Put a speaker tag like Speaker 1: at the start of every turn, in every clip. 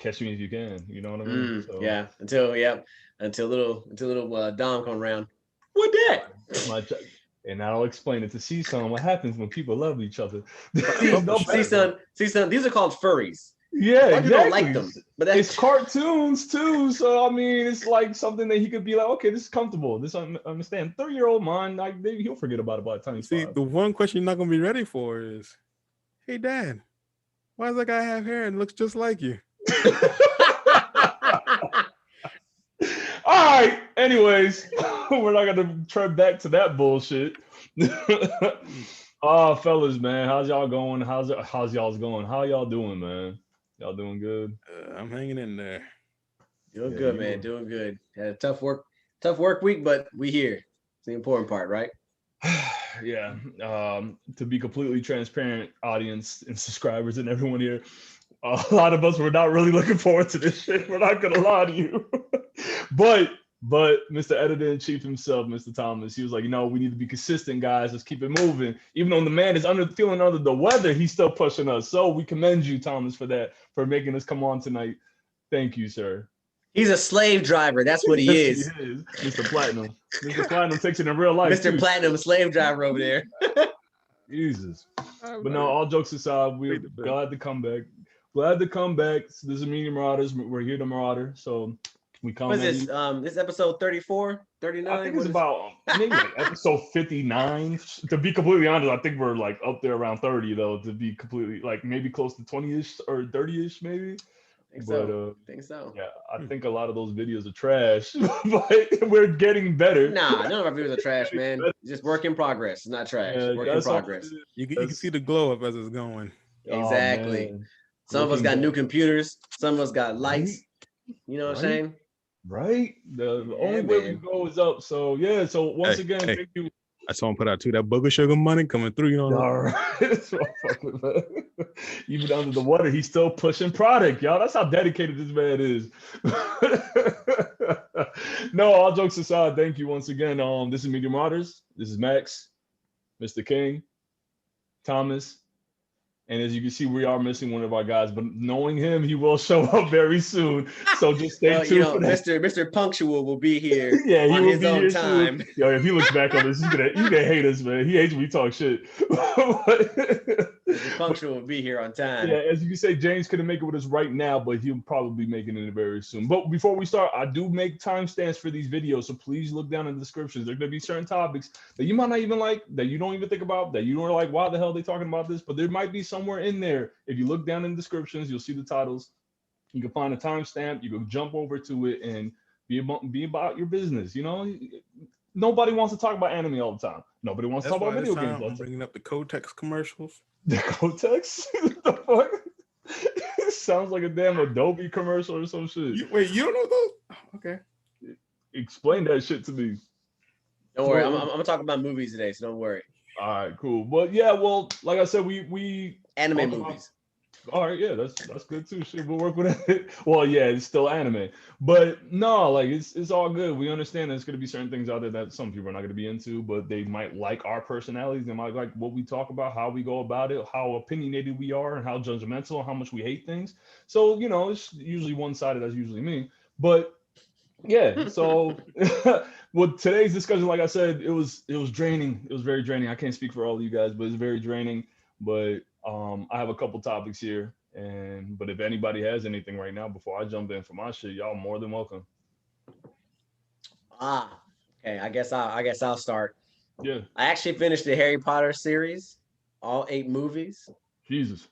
Speaker 1: catch me if you can. You know what I mean? So
Speaker 2: Yeah. Until little Dom come around. What that?
Speaker 1: my and I'll explain it to C-Son what happens when people love each other.
Speaker 2: See,
Speaker 1: No better.
Speaker 2: son. These are called furries.
Speaker 1: Yeah,
Speaker 2: Why you don't like
Speaker 1: exactly.
Speaker 2: them? But
Speaker 1: It's
Speaker 2: that's
Speaker 1: cartoons too, so I mean, it's like something that he could be like, okay, this is comfortable. This I understand. 3-year-old mind, like he'll forget about it by the time he's
Speaker 3: See,
Speaker 1: 5.
Speaker 3: the one question you're not gonna be ready for is, "Hey, Dad, why does that guy have hair and looks just like you?"
Speaker 1: All right. Anyways, we're not gonna turn back to that bullshit. Oh, fellas, man, how's y'all going? How's y'all's going? How y'all doing, man? Y'all doing good?
Speaker 3: I'm hanging in there.
Speaker 2: doing
Speaker 1: Yeah,
Speaker 2: good, man. Doing good. Had a tough work week, but we here. It's the important part, right?
Speaker 1: Yeah. To be completely transparent, audience and subscribers and everyone here, a lot of us were not really looking forward to this shit. We're not gonna lie to you. but Mr. Editor in Chief himself, Mr. Thomas, he was like, we need to be consistent, guys. Let's keep it moving. Even though the man is feeling under the weather, he's still pushing us. So we commend you, Thomas, for that, for making us come on tonight. Thank you, sir.
Speaker 2: He's a slave driver. That's what he
Speaker 1: Yes,
Speaker 2: is.
Speaker 1: he is. Mr. Platinum. Mr. Platinum takes it in real life.
Speaker 2: Mr.
Speaker 1: Too.
Speaker 2: Platinum, slave driver over there.
Speaker 1: Jesus. But no, all jokes aside, we're glad to come back. Glad to come back. So this is Media Marauders. We're here to Marauder. So we come.
Speaker 2: What's this? This episode 34, 39?
Speaker 1: I think it's about maybe like episode 59. To be completely honest, I think we're like up there around 30 though. To be completely like maybe close to 20-ish or 30-ish maybe.
Speaker 2: I think so.
Speaker 1: Yeah, I think a lot of those videos are trash, but we're getting better.
Speaker 2: Nah, none of our videos are trash, man. It's just work in progress. It's not trash.
Speaker 1: Yeah,
Speaker 2: Work in progress.
Speaker 3: You can see the glow up as it's going.
Speaker 2: Exactly.
Speaker 1: Oh,
Speaker 2: some of us got new computers. Some of us got lights. You know what I'm saying?
Speaker 1: Right. The only way we go is up. So yeah. So once again, thank you.
Speaker 3: I saw him put out too. That booger sugar money coming through. You know.
Speaker 1: All right. Even under the water, he's still pushing product, y'all. That's how dedicated this man is. No, all jokes aside, thank you once again. This is Media Marauders. This is Max, Mr. King, Thomas. And as you can see, we are missing one of our guys, but knowing him, he will show up very soon. So just stay tuned. For that.
Speaker 2: Mr. Punctual will be here.
Speaker 1: Yeah, he
Speaker 2: on
Speaker 1: will
Speaker 2: his
Speaker 1: be
Speaker 2: own
Speaker 1: here
Speaker 2: time.
Speaker 1: Soon. Yo, if he looks back on this, he's gonna hate us, man. He hates when we talk shit.
Speaker 2: Mr. Punctual will be here on time.
Speaker 1: Yeah, as you can say, James couldn't make it with us right now, but he'll probably be making it very soon. But before we start, I do make timestamps for these videos, so please look down in the descriptions. There are gonna be certain topics that you might not even like, that you don't even think about, that you don't like, why the hell are they talking about this? But there might be somewhere in there. If you look down in the descriptions, you'll see the titles. You can find a timestamp. You can jump over to it and be about your business. Nobody wants to talk about anime all the time. Nobody wants to talk about video games all the time.
Speaker 3: I'm bringing up the Kotex commercials.
Speaker 1: The Kotex? The fuck? It sounds like a damn Adobe commercial or some shit.
Speaker 3: Wait, you don't know those? Oh, okay.
Speaker 1: Explain that shit to me.
Speaker 2: Don't worry. I'm gonna talk about movies today, so don't worry.
Speaker 1: All right, cool. But yeah, well, like I said, we
Speaker 2: anime movies.
Speaker 1: All right, yeah, that's good too. Shit, we'll work with it. Well, yeah, it's still anime, but no, like it's all good. We understand there's gonna be certain things out there that some people are not gonna be into, but they might like our personalities. They might like what we talk about, how we go about it, how opinionated we are, and how judgmental, how much we hate things. So it's usually one-sided. That's usually me. But yeah, so with today's discussion, like I said, it was draining. It was very draining. I can't speak for all of you guys, but it's very draining. But I have a couple topics here, but if anybody has anything right now before I jump in for my shit, y'all more than welcome.
Speaker 2: Okay. I guess I'll start.
Speaker 1: Yeah.
Speaker 2: I actually finished the Harry Potter series, all 8 movies.
Speaker 1: Jesus.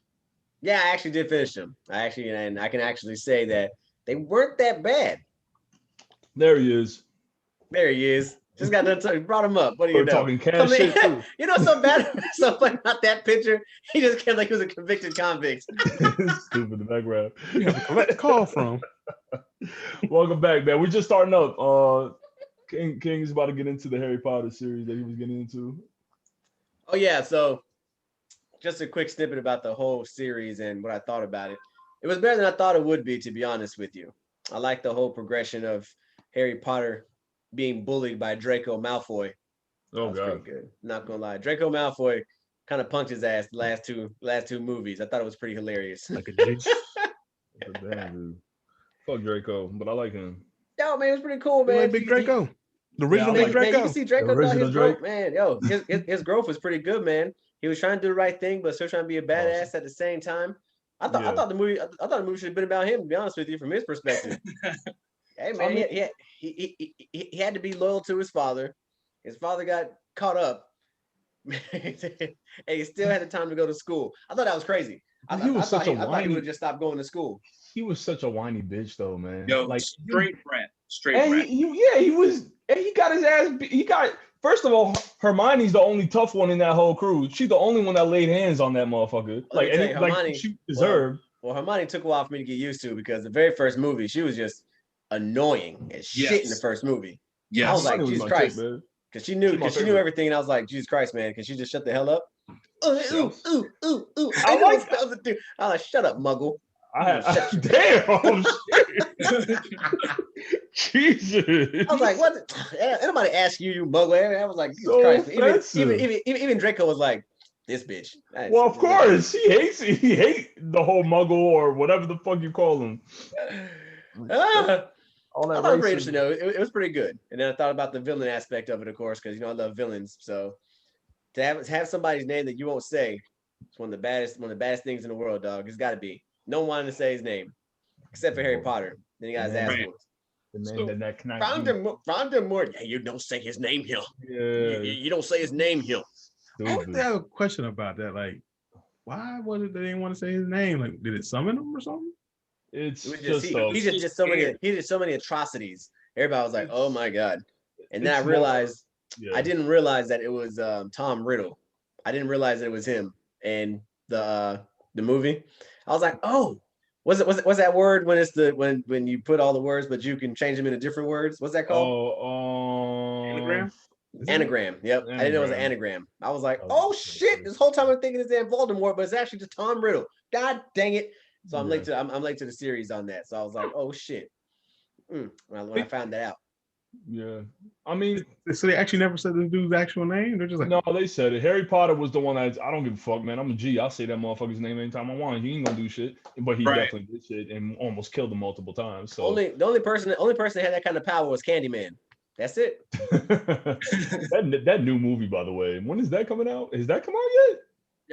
Speaker 2: Yeah, I actually did finish them. And I can actually say that they weren't that bad.
Speaker 1: There he is.
Speaker 2: There he is. Just got done brought him up. What do you know?
Speaker 1: Talking cash shit too.
Speaker 2: You know so bad, so funny about that picture. He just came like he was a convicted convict.
Speaker 1: Stupid in the background.
Speaker 3: You have a collect call from.
Speaker 1: Welcome back, man. We're just starting up. King is about to get into the Harry Potter series that he was getting into.
Speaker 2: Oh yeah, so just a quick snippet about the whole series and what I thought about it. It was better than I thought it would be, to be honest with you. I like the whole progression of Harry Potter being bullied by Draco Malfoy.
Speaker 1: Oh god,
Speaker 2: pretty good. Not gonna lie, Draco Malfoy kind of punked his ass the last two movies. I thought it was pretty hilarious.
Speaker 3: Like a G.
Speaker 1: That's a damn dude. Fuck Draco, but I like him.
Speaker 2: Yo, man, it was pretty cool,
Speaker 3: You
Speaker 2: man.
Speaker 3: like Big Draco? The
Speaker 1: Yeah, I
Speaker 3: original
Speaker 1: like
Speaker 3: Big
Speaker 2: Man, you
Speaker 3: Draco.
Speaker 2: can see Draco,
Speaker 1: The
Speaker 2: dog, his
Speaker 1: original
Speaker 2: growth,
Speaker 1: Drake.
Speaker 2: man. Yo, his growth was pretty good, man. He was trying to do the right thing, but still trying to be a badass at the same time. I thought the movie should have been about him, to be honest with you, from his perspective. Hey, man,
Speaker 1: I mean-
Speaker 2: he had to be loyal to his father. His father got caught up, and he still had the time to go to school. I thought that was crazy. I thought he would have just stopped going to school.
Speaker 1: He was such a whiny bitch, though, man.
Speaker 4: Yo,
Speaker 1: Like
Speaker 4: straight rat. Straight
Speaker 1: and
Speaker 4: rat.
Speaker 1: he was, and he got his ass. He got first of all, Hermione's the only tough one in that whole crew. She's the only one that laid hands on that motherfucker.
Speaker 2: Let me tell you, Hermione-
Speaker 1: like she deserved.
Speaker 2: Well, Hermione took a while for me to get used to because the very first movie, she was just annoying as shit in the first movie.
Speaker 4: Yes.
Speaker 2: I was like,
Speaker 1: Hermione
Speaker 2: Jesus
Speaker 1: my
Speaker 2: Christ.
Speaker 1: chick, man.
Speaker 2: Because she knew
Speaker 1: She's my favorite.
Speaker 2: everything, and I was like, Jesus Christ, man, because she just shut the hell up. Ooh.
Speaker 1: I
Speaker 2: I
Speaker 1: like
Speaker 2: like that. Dude. I was like, shut up, Muggle.
Speaker 1: Damn, shit. Jesus.
Speaker 2: I was like, what? Anybody ask you Muggle? I was like, Jesus
Speaker 1: So
Speaker 2: Christ.
Speaker 1: offensive.
Speaker 2: Even Draco was like, this bitch.
Speaker 1: Well, of course, he hates the whole Muggle or whatever the fuck you call him. All
Speaker 2: I
Speaker 1: that
Speaker 2: thought it was pretty
Speaker 1: racism.
Speaker 2: interesting, though. It was pretty good. And then I thought about the villain aspect of it, of course, because I love villains. So to have somebody's name that you won't say, it's one of the baddest things in the world, dog. It's got to be. No one wanted to say his name, except for Harry Potter. Then he got his ass
Speaker 4: Right.
Speaker 2: whooped.
Speaker 1: The name that cannot
Speaker 2: Voldemort. Yeah, you don't say his name here.
Speaker 1: Yeah.
Speaker 2: You don't say his name here.
Speaker 3: I would have a question about that. Like, why was it they didn't want to say his name? Like, did it summon him or something?
Speaker 1: It's
Speaker 2: It was
Speaker 1: just
Speaker 2: he just did so many atrocities. Everybody was like, "Oh my god!" And then I
Speaker 1: It's more-
Speaker 2: realized
Speaker 1: yeah.
Speaker 2: I didn't realize that it was Tom Riddle. I didn't realize that it was him. And the movie, I was like, "Oh, what's that word when it's when you put all the words but you can change them into different words? What's that called?"
Speaker 4: Anagram?
Speaker 2: Anagram. Yep. I didn't know it was an anagram. I was like, "Oh shit!" This whole time I'm thinking it's Dan Voldemort, but it's actually just Tom Riddle. God dang it! So I'm late to the series on that. So I was like, "Oh shit!" When I found that out.
Speaker 1: Yeah. I mean,
Speaker 3: So they actually never said this dude's actual name. They're just like,
Speaker 1: no, they said it. Harry Potter was the one that I don't give a fuck, man. I'm a G. I'll say that motherfucker's name anytime I want. He ain't gonna do shit, but he
Speaker 4: Right.
Speaker 1: definitely did shit and almost killed him multiple times. So
Speaker 2: The only person that had that kind of power was Candyman. That's it.
Speaker 1: that new movie, by the way, when is that coming out? Is that come out yet?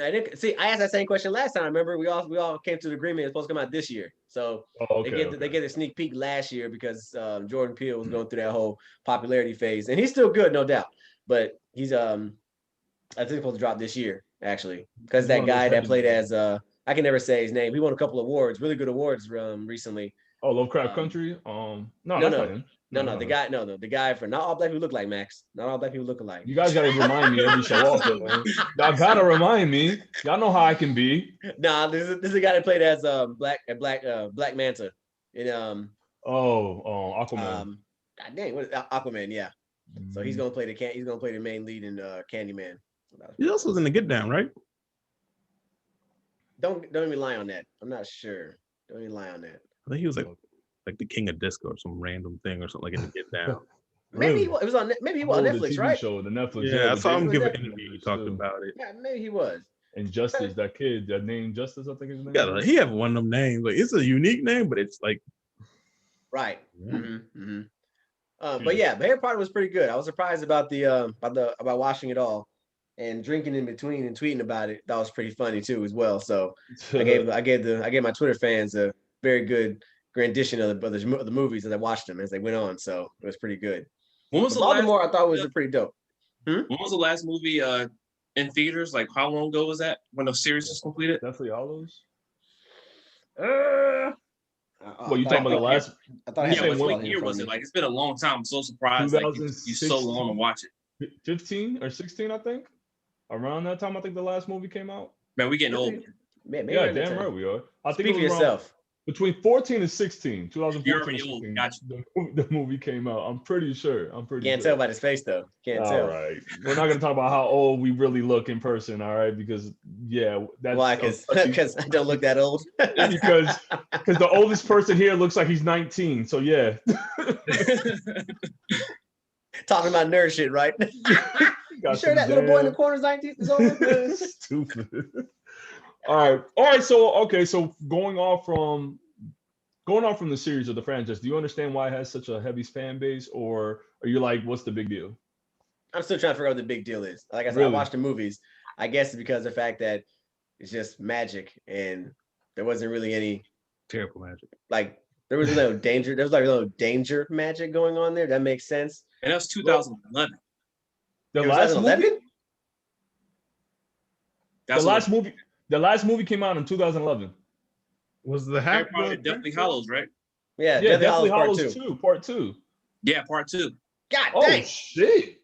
Speaker 2: I didn't see. I asked that same question last time. Remember, we all came to the agreement it's supposed to come out this year. So
Speaker 1: Oh,
Speaker 2: they get a sneak peek last year because Jordan Peele was going through that whole popularity phase, and he's still good, no doubt. But he's I think he's supposed to drop this year actually because that guy that played as I can never say his name. He won a couple awards, really good awards recently.
Speaker 1: Oh, Lovecraft Country. No,
Speaker 2: no,
Speaker 1: that's
Speaker 2: no.
Speaker 1: not him.
Speaker 2: The guy for not all black people look like Max. Not all black people look alike.
Speaker 1: You guys gotta remind me every so often, man. Y'all gotta remind me. Y'all know how I can be.
Speaker 2: Nah, this is a guy that played as Black Manta in
Speaker 1: Aquaman.
Speaker 2: God dang, what is Aquaman? Yeah. So he's gonna play the main lead in Candyman.
Speaker 3: he also was in the Get Down, right?
Speaker 2: Don't even lie on that. I'm not sure. Don't even lie on that.
Speaker 3: I think he was like the king of disco or some random thing or something like in the Get Down.
Speaker 2: Maybe he was on Netflix,
Speaker 1: the TV
Speaker 2: right?
Speaker 1: show, the Netflix.
Speaker 3: Yeah, I saw him give an
Speaker 2: Netflix
Speaker 3: interview. He talked about it.
Speaker 2: Yeah, maybe he was.
Speaker 1: And Justice, that kid, that name Justice, I think his name.
Speaker 3: Yeah, he have one of them names. Like it's a unique name, but it's like
Speaker 2: Right. But Harry Potter was pretty good. I was surprised about about watching it all and drinking in between and tweeting about it. That was pretty funny too, as well. So I gave my Twitter fans a very good rendition of the movies as I watched them as they went on. So it was pretty good.
Speaker 4: When was the
Speaker 2: Baltimore,
Speaker 4: last,
Speaker 2: I thought was pretty dope.
Speaker 4: when was the last movie in theaters? Like how long ago was that when the series was completed?
Speaker 1: Definitely all those.
Speaker 2: Well,
Speaker 1: you talking about the last?
Speaker 2: I thought I
Speaker 4: Yeah,
Speaker 2: had
Speaker 4: what year was it? Like it's been a long time. I'm so surprised like you so long to watch it.
Speaker 1: 15 or 16, I think. Around that time, I think the last movie came out.
Speaker 4: Man, we getting old.
Speaker 2: Maybe
Speaker 1: Yeah, damn right we are. I think
Speaker 2: Speak for
Speaker 1: it was
Speaker 2: yourself.
Speaker 1: between 14 and 16, 2014
Speaker 4: You're
Speaker 1: and
Speaker 4: already old.
Speaker 1: 16,
Speaker 4: Gotcha.
Speaker 1: the movie came out. I'm pretty sure.
Speaker 2: Can't tell by his face though. Can't tell.
Speaker 1: All right. We're not gonna talk about how old we really look in person, all right? Because that's
Speaker 2: Why? Because I don't look that old.
Speaker 1: because the oldest person here looks like he's 19. So yeah.
Speaker 2: Talking about nerd shit, right? You sure that little boy in the corner is 19 is old?
Speaker 1: Stupid. All right. So going off from going off from the series or the franchise, do you understand why it has such a heavy fan base, or are you like, what's the big deal?
Speaker 2: I'm still trying to figure out what the big deal is. Like I said, I
Speaker 1: Really?
Speaker 2: watched the movies. I guess it's because of the fact that it's just magic, and there wasn't really any
Speaker 3: Terrible magic.
Speaker 2: like there was no danger. There was like no danger magic going on there. That makes sense.
Speaker 4: And that was 2011.
Speaker 1: The
Speaker 2: It was
Speaker 1: last
Speaker 2: 2011?
Speaker 1: movie,
Speaker 4: That's
Speaker 1: the last movie came out in 2011.
Speaker 3: Was the
Speaker 4: Harry
Speaker 3: hack
Speaker 4: Potter Deathly Hallows, right?
Speaker 2: Yeah,
Speaker 1: Yeah,
Speaker 2: Deathly
Speaker 1: Deathly
Speaker 2: Hallows
Speaker 1: Hallows
Speaker 2: Part 2.
Speaker 1: 2, Part 2.
Speaker 4: Yeah, part 2.
Speaker 2: God
Speaker 1: Oh
Speaker 2: dang.
Speaker 1: shit!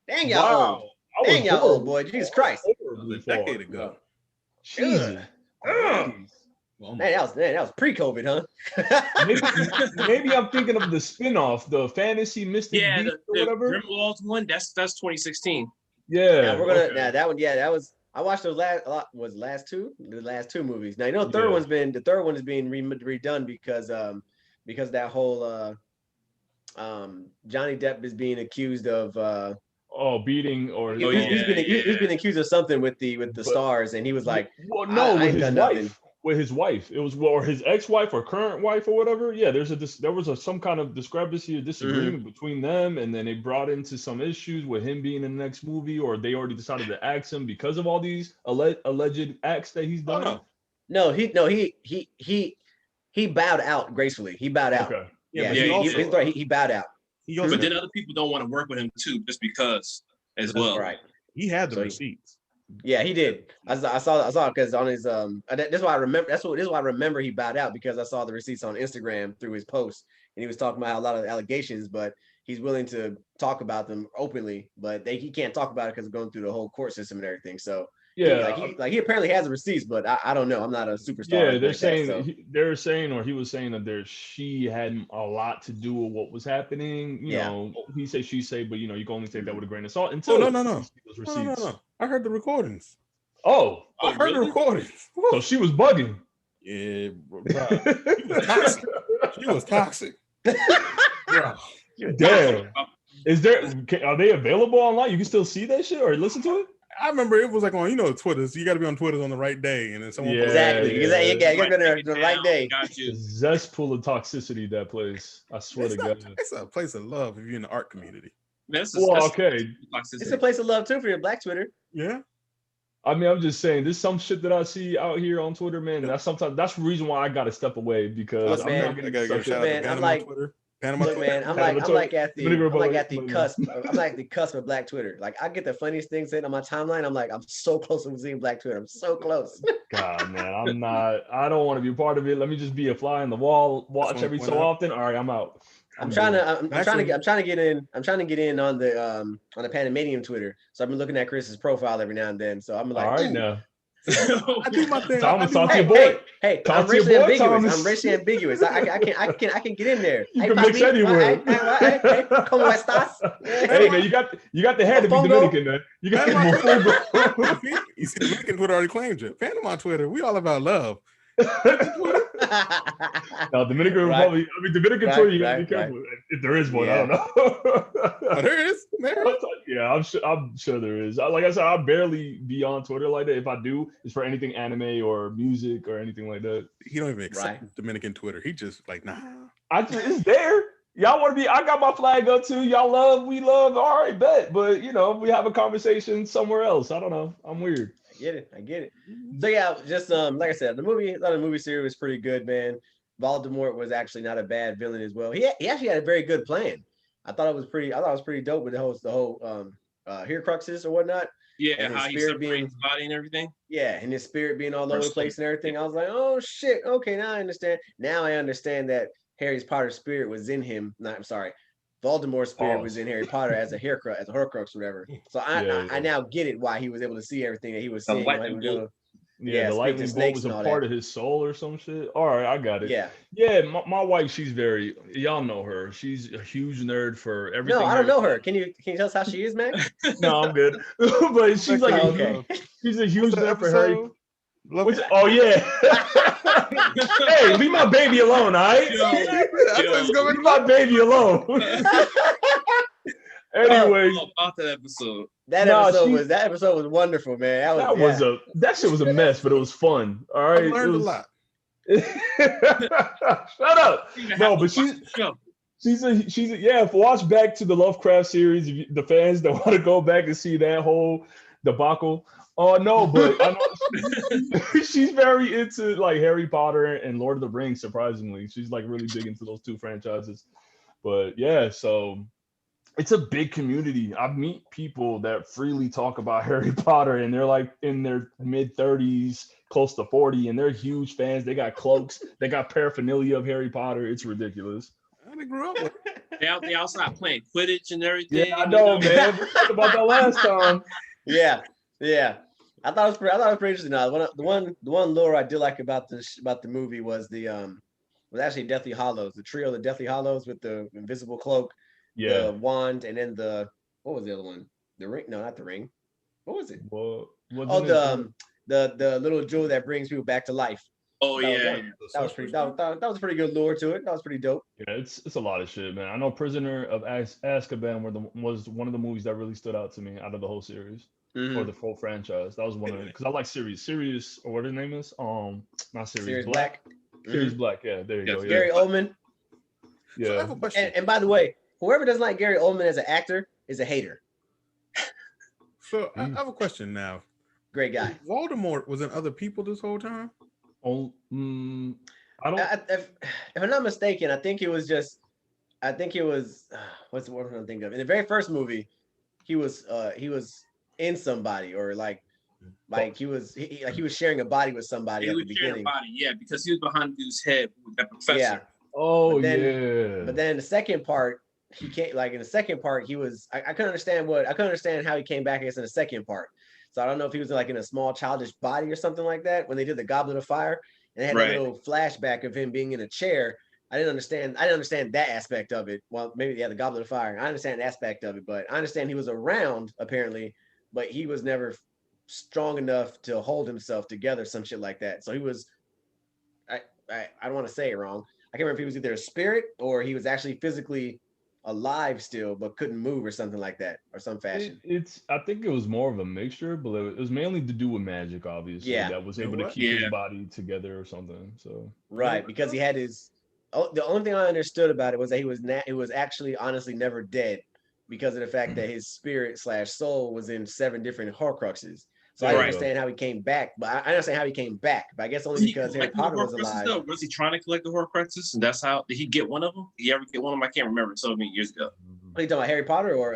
Speaker 2: Dang y'all
Speaker 1: Wow,
Speaker 2: old.
Speaker 1: I was
Speaker 2: Dang y'all old,
Speaker 1: horrible.
Speaker 2: boy. Jesus Christ.
Speaker 3: That
Speaker 1: Horribly
Speaker 3: was a decade
Speaker 1: far.
Speaker 3: ago.
Speaker 1: Jesus.
Speaker 2: Ugh.
Speaker 3: Well,
Speaker 2: Man, that was pre-COVID, huh?
Speaker 1: Maybe I'm thinking of the spin-off, the fantasy mystic
Speaker 4: Yeah,
Speaker 1: beast
Speaker 4: the
Speaker 1: or whatever.
Speaker 4: Grimwald one. That's 2016.
Speaker 1: Yeah,
Speaker 2: Now we're gonna
Speaker 1: okay.
Speaker 2: now that one, yeah, that was I watched those the last two movies. Now you know the third
Speaker 1: Yeah.
Speaker 2: one is being redone because that whole Johnny Depp is being accused of
Speaker 1: beating or
Speaker 4: Oh,
Speaker 2: he's
Speaker 4: yeah.
Speaker 2: been accused of something with the
Speaker 1: But-
Speaker 2: stars, and he was like,
Speaker 1: well,
Speaker 2: I
Speaker 1: no, with
Speaker 2: ain't
Speaker 1: his
Speaker 2: done
Speaker 1: wife.
Speaker 2: nothing.
Speaker 1: With his wife, it was or his ex-wife or current wife or whatever. Yeah, there was some kind of discrepancy or disagreement between them, and then they brought into some issues with him being in the next movie, or they already decided to axe him because of all these alleged acts that he's done.
Speaker 2: He bowed out gracefully. He bowed out.
Speaker 1: Okay.
Speaker 3: yeah,
Speaker 2: Yeah,
Speaker 3: but
Speaker 4: he
Speaker 3: he
Speaker 4: also-
Speaker 3: also,
Speaker 2: he bowed out.
Speaker 3: he also
Speaker 4: But then other people don't want to work with him too, just because as well.
Speaker 2: Right.
Speaker 3: he had the
Speaker 2: So he-
Speaker 3: receipts.
Speaker 2: Yeah, he did. I saw because on his that's why I remember this is why I remember he bowed out, because I saw the receipts on Instagram through his post, and he was talking about a lot of allegations, but he's willing to talk about them openly, but he can't talk about it because of going through the whole court system and everything. So
Speaker 1: Yeah,
Speaker 2: he apparently has the receipts, but I don't know. I'm not a superstar.
Speaker 1: yeah,
Speaker 2: like
Speaker 1: they're
Speaker 2: that,
Speaker 1: saying
Speaker 2: so.
Speaker 1: they're saying, or he was saying that she had a lot to do with what was happening. You
Speaker 2: Yeah.
Speaker 1: know, he say, she say, but you know, you can only take that with a grain of salt
Speaker 3: Oh
Speaker 1: until
Speaker 3: no.
Speaker 1: you see those receipts.
Speaker 3: No. I heard the recordings.
Speaker 1: Oh,
Speaker 3: I heard the
Speaker 4: really?
Speaker 3: recordings.
Speaker 1: so she was bugging.
Speaker 3: Yeah, bro. She was toxic. She was toxic. Bro.
Speaker 1: Damn. Are they available online? You can still see that shit or listen to it?
Speaker 3: I remember it was like on, Twitter. So you got to be on Twitter on the right day, and then someone.
Speaker 1: Yeah.
Speaker 2: Exactly.
Speaker 1: yeah.
Speaker 2: You got to go there
Speaker 4: Write
Speaker 2: the
Speaker 4: it
Speaker 2: right
Speaker 4: down.
Speaker 2: day.
Speaker 4: Got you.
Speaker 1: Zestful of toxicity, that place. I swear
Speaker 3: It's,
Speaker 1: to
Speaker 3: not,
Speaker 1: God.
Speaker 3: it's a place of love if you're in the art community.
Speaker 4: That's
Speaker 1: Well, okay.
Speaker 2: It's a place of love too for your Black Twitter.
Speaker 3: Yeah.
Speaker 1: I mean, I'm just saying, there's some shit that I see out here on Twitter, man. That's the reason why I gotta step away, because
Speaker 2: Look,
Speaker 1: I'm
Speaker 2: man,
Speaker 1: not
Speaker 3: I
Speaker 1: getting
Speaker 3: gotta give a
Speaker 1: sucked
Speaker 3: shout
Speaker 1: up.
Speaker 3: out
Speaker 2: Man,
Speaker 3: to
Speaker 2: I'm
Speaker 3: Panama
Speaker 2: like-
Speaker 3: Twitter. Panama
Speaker 2: Look,
Speaker 3: Twitter.
Speaker 2: man, I'm like at the
Speaker 1: Dominican
Speaker 2: cusp. I'm like the cusp of Black Twitter. Like I get the funniest things in on my timeline. I'm like, I'm so close to seeing Black Twitter. I'm so close.
Speaker 1: God, man, I don't want to be a part of it. Let me just be a fly on the wall, watch
Speaker 3: wanna
Speaker 1: every
Speaker 3: point
Speaker 1: so
Speaker 3: out-
Speaker 1: often. All right, I'm out.
Speaker 2: I'm trying to get in. I'm trying to get in on the Panamanian Twitter. So I've been looking at Chris's profile every now and then. So I'm like,
Speaker 1: All right,
Speaker 2: ooh.
Speaker 1: now.
Speaker 3: I do my thing.
Speaker 1: Thomas,
Speaker 3: I do
Speaker 1: talk to
Speaker 3: my-
Speaker 1: your boy.
Speaker 2: Hey,
Speaker 1: Talk
Speaker 2: I'm
Speaker 1: to your
Speaker 2: racially
Speaker 1: boy,
Speaker 2: ambiguous.
Speaker 1: Thomas.
Speaker 2: I'm racially ambiguous. I can get in there.
Speaker 1: You
Speaker 2: Hey,
Speaker 1: can mix
Speaker 2: papi,
Speaker 1: anywhere.
Speaker 2: Hey, ¿cómo estás?
Speaker 1: Hey, man, you got the hair to be
Speaker 2: Mofongo.
Speaker 1: Dominican, man. You got
Speaker 3: Panama
Speaker 1: Mofongo.
Speaker 3: You see, Dominican Twitter already claimed you. Panama Twitter, we all about love.
Speaker 1: No, Dominican
Speaker 2: Right.
Speaker 1: Republic. I mean, Dominican
Speaker 2: Right,
Speaker 1: Twitter. You gotta be
Speaker 2: right,
Speaker 1: careful if there is one.
Speaker 2: Yeah.
Speaker 1: I don't know.
Speaker 3: Oh, there is. There is.
Speaker 1: Yeah, I'm sure there is. Like I said, I barely be on Twitter like that. If I do, it's for anything anime or music or anything like that.
Speaker 3: He don't even accept
Speaker 2: Right.
Speaker 3: Dominican Twitter. He just like, nah.
Speaker 1: It's there. Y'all want to be? I got my flag up too. Y'all love, we love. All right, bet. But we have a conversation somewhere else. I don't know. I'm weird.
Speaker 2: I get it. So yeah, just like I said, the movie series was pretty good, man. Voldemort was actually not a bad villain as well. He actually had a very good plan. I thought it was pretty dope with the whole Horcruxes or whatnot.
Speaker 4: Yeah,
Speaker 2: And his
Speaker 4: how he
Speaker 2: spirit
Speaker 4: separates
Speaker 2: being-
Speaker 4: his body and everything.
Speaker 2: Yeah, and his spirit being all over the place and everything. I was like, oh shit, okay, now I understand. Now I understand that Harry Potter's spirit was in him. I'm sorry, Voldemort's spirit was in Harry Potter as a Horcrux, whatever. So I now get it why he was able to see everything that he was
Speaker 4: The
Speaker 2: seeing.
Speaker 4: lightning
Speaker 2: He was able to-
Speaker 1: Yeah, the
Speaker 2: speak to
Speaker 1: lightning bolt
Speaker 2: snakes
Speaker 1: was
Speaker 2: and
Speaker 1: a
Speaker 2: all
Speaker 1: part
Speaker 2: that.
Speaker 1: of his soul or some shit. All right, I got it.
Speaker 2: Yeah.
Speaker 1: Yeah, my wife, she's y'all know her. She's a huge nerd for everything.
Speaker 2: No, I don't know her. Can you tell us how she is, man?
Speaker 1: No, I'm good. But she's like,
Speaker 2: Okay.
Speaker 1: she's a huge nerd for Harry.
Speaker 3: Love
Speaker 1: Which, oh yeah. Hey, leave my baby alone, all right? Leave my baby alone. Anyway,
Speaker 4: About that episode.
Speaker 2: That episode was wonderful, man. That shit was
Speaker 1: that shit was a mess, but it was fun. All
Speaker 3: I
Speaker 1: right.
Speaker 3: learned a lot.
Speaker 1: Shut up. No, but she's a yeah. Watch back to the Lovecraft series. If the fans that want to go back and see that whole debacle. Oh no, but I know she's very into like Harry Potter and Lord of the Rings. Surprisingly, she's like really big into those two franchises. But yeah, so it's a big community. I meet people that freely talk about Harry Potter, and they're like in their mid-30s, close to 40, and they're huge fans. They got cloaks, they got paraphernalia of Harry Potter. It's ridiculous.
Speaker 3: I grew up with.
Speaker 4: They outside playing Quidditch and everything.
Speaker 1: Yeah, I know, man. We talked about that last time.
Speaker 2: Yeah. I thought it was pretty interesting. Now, the one lore I did like about the movie was was actually Deathly Hallows, the trio of the Deathly Hallows with the invisible cloak, the wand, and then what was the other one? The ring? No, not the ring. What was it?
Speaker 1: Well,
Speaker 2: the little jewel that brings people back to life.
Speaker 4: Oh yeah,
Speaker 2: that was pretty. That was pretty good lore to it. That was pretty dope.
Speaker 1: Yeah, it's a lot of shit, man. I know Prisoner of Azkaban was one of the movies that really stood out to me out of the whole series or the full franchise. That was one of it because I like Sirius or what his name is. Not Sirius Black. Sirius Black. Yeah, there you go.
Speaker 2: Gary Oldman.
Speaker 1: Yeah.
Speaker 3: So I have a question.
Speaker 2: And by the way, whoever doesn't like Gary Oldman as an actor is a hater.
Speaker 3: So I have a question now.
Speaker 2: Great guy.
Speaker 3: Voldemort was in other people this whole time?
Speaker 1: Oh, I don't.
Speaker 2: If I'm not mistaken, I think it was what's the word I'm gonna think of? In the very first movie, he was in somebody or he was sharing a body with somebody at the beginning.
Speaker 4: Yeah, because he was behind dude's head with that professor.
Speaker 2: Yeah.
Speaker 1: Oh,
Speaker 2: but then in the second part, he can't in the second part he was I couldn't understand how he came back, I guess, in the second part. So I don't know if he was in a small childish body or something like that when they did the Goblet of Fire and they had a little flashback of him being in a chair. I didn't understand that aspect of it. Well, maybe the Goblet of Fire. I understand the aspect of it, but I understand he was around apparently, but he was never strong enough to hold himself together, some shit like that. So he was I don't want to say it wrong. I can't remember if he was either a spirit or he was actually physically alive still but couldn't move or something like that or some fashion.
Speaker 1: I think it was more of a mixture, but it was mainly to do with magic, obviously.
Speaker 2: Yeah,
Speaker 1: that was able to keep his body together or something. So
Speaker 2: because he had his the only thing I understood about it was that he was actually honestly never dead because of the fact that his spirit / soul was in 7 different Horcruxes. So I understand how he came back, but I understand how he came back. But I guess only because Harry Potter was alive.
Speaker 4: Though? Was he trying to collect the Horcruxes? And that's how did he get one of them? Did he ever get one of them? I can't remember. So many years ago.
Speaker 2: Are you talking about Harry Potter or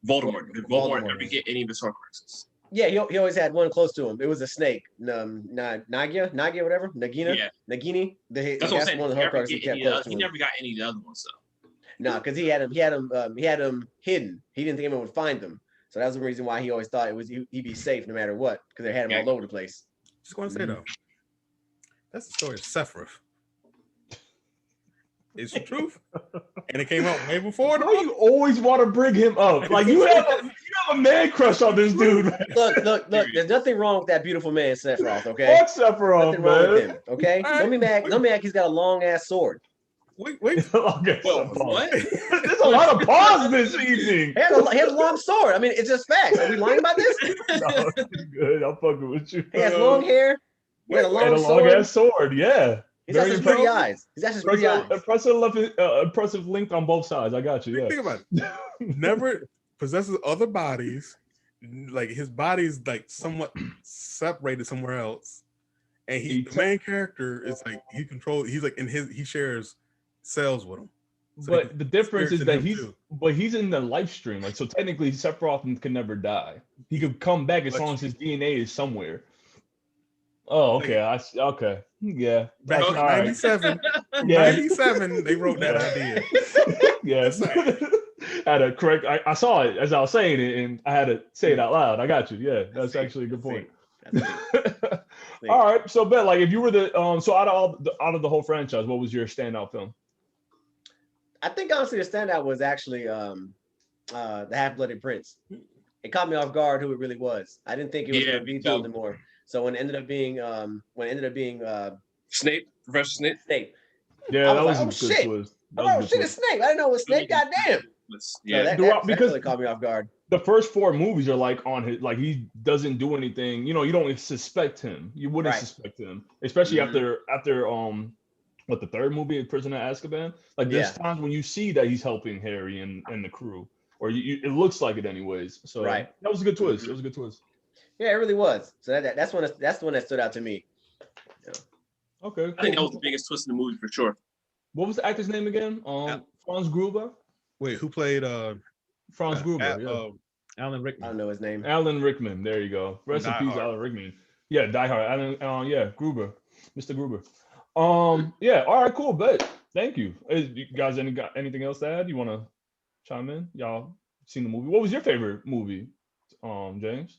Speaker 4: Voldemort? Did Voldemort ever get any of his Horcruxes?
Speaker 2: Yeah, he always had one close to him. It was a snake, Nagia, whatever, Nagini. That's what I'm saying. One of the Horcruxes he kept close to him.
Speaker 4: He never got any of the other ones though.
Speaker 2: No, because he had him hidden. He didn't think anyone would find them. So that's the reason why he always thought he'd be safe no matter what, because they had him all over the place.
Speaker 3: Just want to say though, that's the story of Sephiroth. It's the truth, and it came out way before.
Speaker 1: Why you always want to bring him up? Like you have a man crush on this dude. Man.
Speaker 2: Look. There's nothing wrong with that beautiful man, Sephiroth. Okay,
Speaker 1: fuck Sephiroth,
Speaker 2: nothing wrong with him. Okay, don't be mad. He's got a long ass sword.
Speaker 3: Wait.
Speaker 1: Okay,
Speaker 4: what?
Speaker 1: There's a lot of pause this evening.
Speaker 2: He has a long sword. I mean, it's just facts. Are we lying about this?
Speaker 1: No, it's good. I'm fucking with you.
Speaker 2: He has long hair. He has a long
Speaker 1: ass sword. Yeah.
Speaker 2: He's got some pretty eyes.
Speaker 1: Impressive length on both sides. I got you. Yeah.
Speaker 3: Think about it. Never possesses other bodies. Like his body's somewhat separated somewhere else. And the main character is he shares cells with him. So
Speaker 1: but the difference is that he's in the life stream. So technically Sephiroth can never die. He could come back as long as his DNA is somewhere. Oh, okay. Okay. Yeah.
Speaker 3: Back in 97. Yeah. 97, they wrote that idea.
Speaker 1: Yes. I had to correct. I saw it as I was saying it, and I had to say it out loud. I got you. Yeah, that's actually a good point. All right. So, Ben, if you were so out of the whole franchise, what was your standout film?
Speaker 2: I think honestly, the standout was actually the Half-Blooded Prince. It caught me off guard who it really was. I didn't think it was going to be Voldemort. So when it ended up being
Speaker 4: Snape, Professor Snape.
Speaker 1: Yeah, that was a good twist.
Speaker 2: Oh shit, it's Snape. I didn't know it was Snape. Goddamn.
Speaker 4: Yeah,
Speaker 2: that
Speaker 1: because
Speaker 2: really caught me off guard.
Speaker 1: the first 4 movies are like on his, like he doesn't do anything. You know, you don't suspect him. You wouldn't
Speaker 2: Right.
Speaker 1: suspect him, especially
Speaker 2: Mhm.
Speaker 1: after what, the 3rd movie, Prisoner of Azkaban. Like there's
Speaker 2: Yeah.
Speaker 1: times when you see that he's helping Harry and the crew, or it looks like it anyways. So
Speaker 2: Right.
Speaker 1: that was a good twist.
Speaker 2: Mhm.
Speaker 1: It was a good twist.
Speaker 2: Yeah, it really was. So that's the one that stood out to me. Yeah.
Speaker 1: Okay,
Speaker 4: I think that
Speaker 1: cool.
Speaker 4: was the biggest twist in the movie for sure.
Speaker 1: What was the actor's name again? Franz Gruber.
Speaker 3: Wait, who played
Speaker 1: Franz Gruber. Yeah.
Speaker 3: Alan
Speaker 2: I
Speaker 3: Rickman
Speaker 2: don't know his name.
Speaker 1: Alan Rickman. There you go.
Speaker 3: from
Speaker 1: Rest in
Speaker 3: Die
Speaker 1: peace,
Speaker 3: Hard?
Speaker 1: Alan Rickman. Yeah, Die Hard. Alan. Yeah, Gruber. Mr. Gruber. Yeah. All right. Cool. Bet. Thank you. You guys, anything else to add? You want to chime in? Y'all seen the movie? What was your favorite movie, James?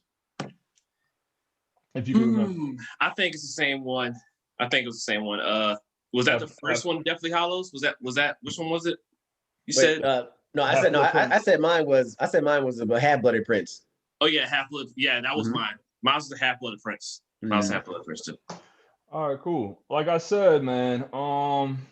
Speaker 1: If you can remember.
Speaker 4: I think it's the same one. I think it was the same one. Was that the first one? Deathly Hollows. Was that? Which one was it? You said.
Speaker 2: No. I said mine was the Half-Blooded Prince.
Speaker 4: Oh yeah, Half-Blood. Yeah, that was
Speaker 2: Mhm.
Speaker 4: mine. Mine was the Half-Blooded Prince. Mine was Half-Blooded Prince too.
Speaker 1: All right, cool. Like I said, man.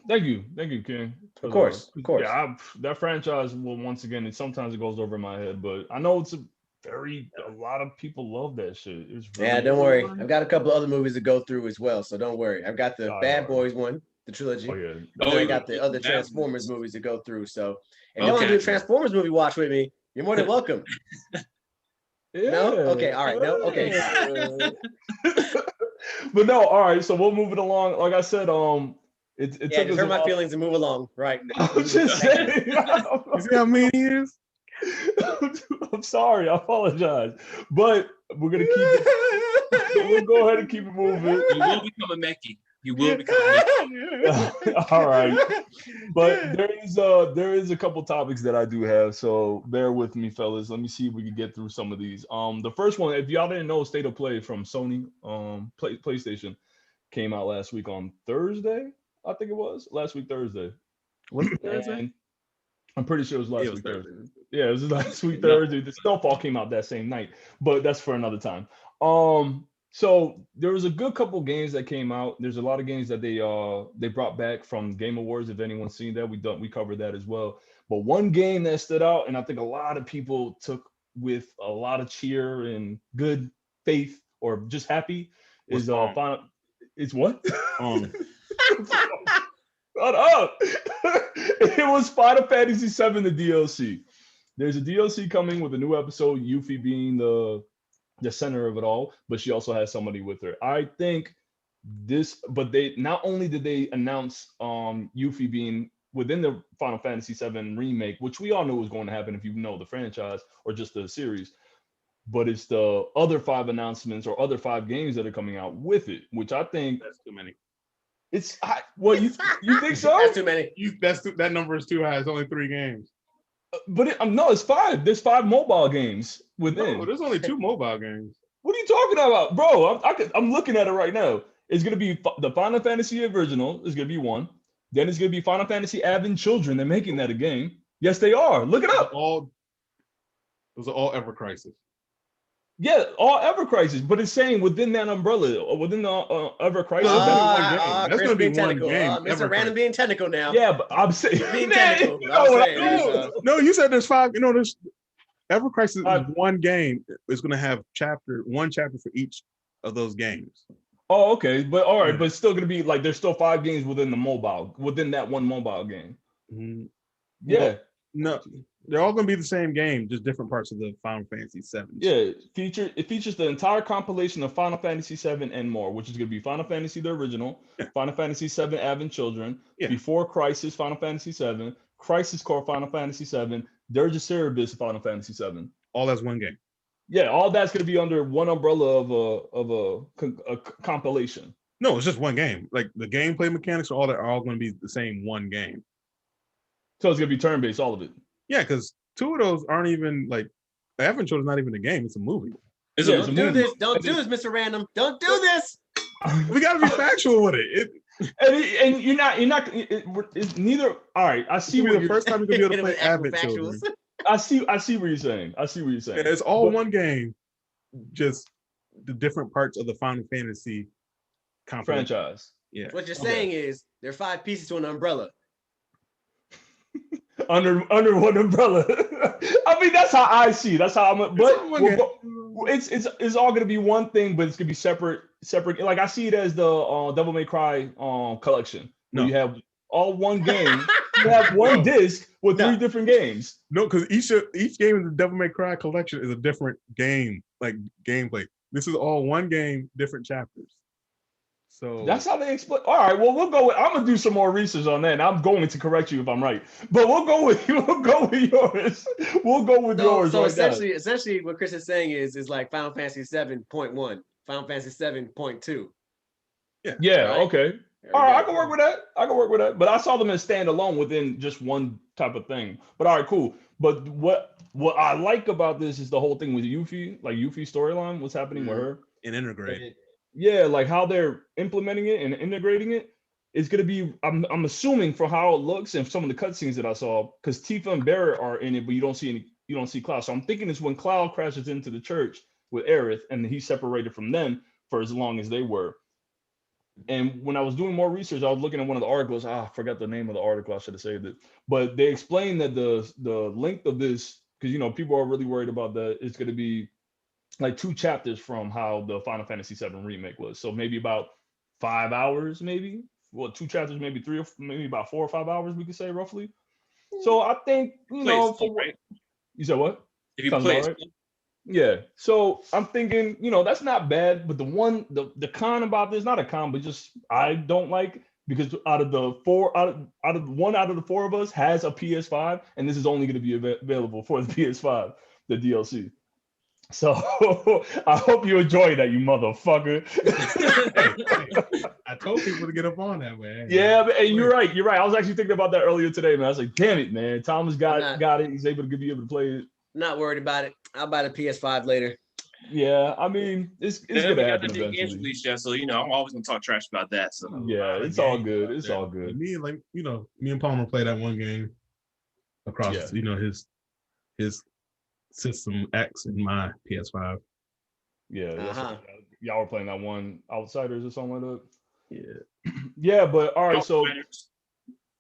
Speaker 1: Thank you, King.
Speaker 2: Of course.
Speaker 1: Yeah, that franchise will once again. Sometimes it goes over my head, but I know a lot of people love that shit. It's really,
Speaker 2: Yeah, don't worry. I've got a couple of other movies to go through as well, so don't worry. I've got the
Speaker 1: Die
Speaker 2: Bad
Speaker 1: Hard.
Speaker 2: Boys one, the trilogy.
Speaker 1: Oh yeah.
Speaker 2: And then I got the other
Speaker 4: Bad
Speaker 2: Transformers
Speaker 4: Boys.
Speaker 2: movies to go through. So if you want to do a
Speaker 4: Okay.
Speaker 2: Transformers movie watch with me, you're more than welcome.
Speaker 1: Yeah.
Speaker 2: No? Okay, all right. No? Okay.
Speaker 1: But no, all right. So we'll move it along. Like I said, it
Speaker 2: Yeah,
Speaker 1: took
Speaker 2: just
Speaker 1: us
Speaker 2: hurt
Speaker 1: a
Speaker 2: my
Speaker 1: while.
Speaker 2: feelings and move along. Right.
Speaker 1: I'm just saying.
Speaker 3: You see how mean he is?
Speaker 1: I'm sorry. I apologize, but we're gonna keep it. We'll go ahead and keep it moving.
Speaker 4: You will become a Mechie. You will become a Mechie.
Speaker 1: All right, but there is a couple topics that I do have, so bear with me, fellas. Let me see if we can get through some of these. The first one, if y'all didn't know, State of Play from Sony, PlayStation, came out last week on Thursday. I think it was last week Thursday.
Speaker 3: Was it Thursday?
Speaker 1: And I'm pretty sure it was last
Speaker 3: It was
Speaker 1: week
Speaker 3: Thursday.
Speaker 1: Thursday. Yeah, it was last week
Speaker 4: No.
Speaker 1: Thursday. The Snowfall came out that same night, but that's for another time. So there was a good couple games that came out. There's a lot of games that they brought back from Game Awards. If anyone's seen that, we covered that as well. But one game that stood out, and I think a lot of people took with a lot of cheer and good faith or just happy, is Final. It's what? Shut up! It was Final Fantasy VII, the DLC. There's a DLC coming with a new episode, Yuffie being the center of it all, but she also has somebody with her. I think but they not only did they announce Yuffie being within the Final Fantasy VII remake, which we all knew was going to happen if you know the franchise or just the series, but it's the other 5 announcements or other 5 games that are coming out with it, which I think
Speaker 3: That's too many.
Speaker 1: it's what you think so?
Speaker 2: That's too many.
Speaker 3: That number is too high. It's only 3 games.
Speaker 1: But no, it's 5. There's 5 mobile games within.
Speaker 3: No, there's only 2 mobile games.
Speaker 1: What are you talking about, bro? I'm looking at it right now. It's gonna be the Final Fantasy original. Is gonna be 1. Then it's gonna be Final Fantasy Advent Children. They're making that a game. Yes, they are. Look it up.
Speaker 3: Those are all Ever Crisis.
Speaker 1: Yeah, all Ever Crisis, but it's saying within that umbrella, within the Ever Crisis.
Speaker 3: That's
Speaker 2: Chris
Speaker 3: gonna be
Speaker 2: being
Speaker 3: one
Speaker 2: technical.
Speaker 3: game,
Speaker 2: Mr.
Speaker 3: Ever
Speaker 2: Random being technical now.
Speaker 1: Yeah, but I'm saying
Speaker 2: Being
Speaker 1: man,
Speaker 2: technical.
Speaker 1: you know what I'm
Speaker 2: saying,
Speaker 1: doing.
Speaker 3: No, you said there's 5. There's Ever Crisis is
Speaker 1: 5.
Speaker 3: one game. It's gonna have one chapter for each of those games.
Speaker 1: Oh, okay, but all right, but it's still gonna be like there's still 5 games within that one mobile game.
Speaker 3: Mm-hmm.
Speaker 1: Yeah.
Speaker 3: Well, no, they're all going to be the same game, just different parts of the Final Fantasy VII.
Speaker 1: Yeah, it features the entire compilation of Final Fantasy VII and more, which is going to be Final Fantasy the original, Final Fantasy VII Advent Children, Before Crisis Final Fantasy VII, Crisis Core Final Fantasy VII, Dirge of Cerberus Final Fantasy VII.
Speaker 3: All as one game.
Speaker 1: Yeah, all that's going to be under one umbrella of a compilation.
Speaker 3: No, it's just one game. Like the gameplay mechanics are all going to be the same one game.
Speaker 1: So it's going to be turn-based, all of it.
Speaker 3: Yeah, because 2 of those aren't even like Advent Children's not even a game; it's a movie.
Speaker 2: Don't do this, Mr. Random. Don't do this.
Speaker 3: We got to be factual with it.
Speaker 1: And you're not. It's neither. All right, I see.
Speaker 3: The first time you're gonna be able to play Advent Children.
Speaker 1: I see what you're saying.
Speaker 3: Yeah, it's all one game, just the different parts of the Final Fantasy
Speaker 1: franchise.
Speaker 3: Yeah.
Speaker 2: What you're saying is there are 5 pieces to an umbrella.
Speaker 1: under one umbrella. I mean, that's how I see. That's how I'm. But it's all gonna be one thing, but it's gonna be separate. Like I see it as the Devil May Cry collection. Where you have all one game. You have one disc with 3 different games.
Speaker 3: No, because each game in the Devil May Cry collection is a different game, like gameplay. This is all one game, different chapters. So
Speaker 1: that's how they explain. All right, well, we'll go with. I'm gonna do some more research on that. And I'm going to correct you if I'm right, but we'll go with yours. We'll go with yours.
Speaker 2: So essentially, what Chris is saying is like Final Fantasy 7.1, Final Fantasy 7.2.
Speaker 1: Yeah. Right? Okay. All right, I can work with that. But I saw them as standalone within just one type of thing. But all right, cool. But what I like about this is the whole thing with Yuffie, like Yuffie storyline. What's happening with her
Speaker 3: in Intergrade?
Speaker 1: Yeah, like how they're implementing it and integrating it is going to be. I'm assuming for how it looks and some of the cutscenes that I saw, because Tifa and Barrett are in it, but you don't see Cloud. So I'm thinking it's when Cloud crashes into the church with Aerith, and he's separated from them for as long as they were. And when I was doing more research, I was looking at one of the articles. I forgot the name of the article. I should have saved it. But they explained that the length of this, because people are really worried about that, it's going to be like 2 chapters from how the Final Fantasy VII remake was. So maybe about 5 hours, maybe. Well, 2 chapters, maybe 3 or maybe about 4 or 5 hours, we could say roughly. So I think
Speaker 4: right?
Speaker 1: You said what?
Speaker 4: If you play it.
Speaker 1: Yeah, so I'm thinking, that's not bad, but the con about this, not a con, but just I don't like, because out of the 4 of us has a PS5, and this is only going to be available for the PS5, the DLC. So I hope you enjoy that, you motherfucker.
Speaker 3: I told people to get up on that, man.
Speaker 1: Yeah, but hey, you're right. I was actually thinking about that earlier today, man. I was like, damn it, man. Thomas got it. He's able to be able to play it.
Speaker 2: Not worried about it. I'll buy the PS5 later.
Speaker 1: Yeah, I mean, it's gonna happen eventually.
Speaker 4: So I'm always gonna talk trash about that. So
Speaker 1: yeah, it's all good. It's all good.
Speaker 3: Me and Palmer play that one game across, his System X and my PS5.
Speaker 1: Yeah, y'all were playing that one Outsiders or something like that.
Speaker 3: Yeah,
Speaker 1: yeah, but all right.
Speaker 4: Outriders.
Speaker 1: So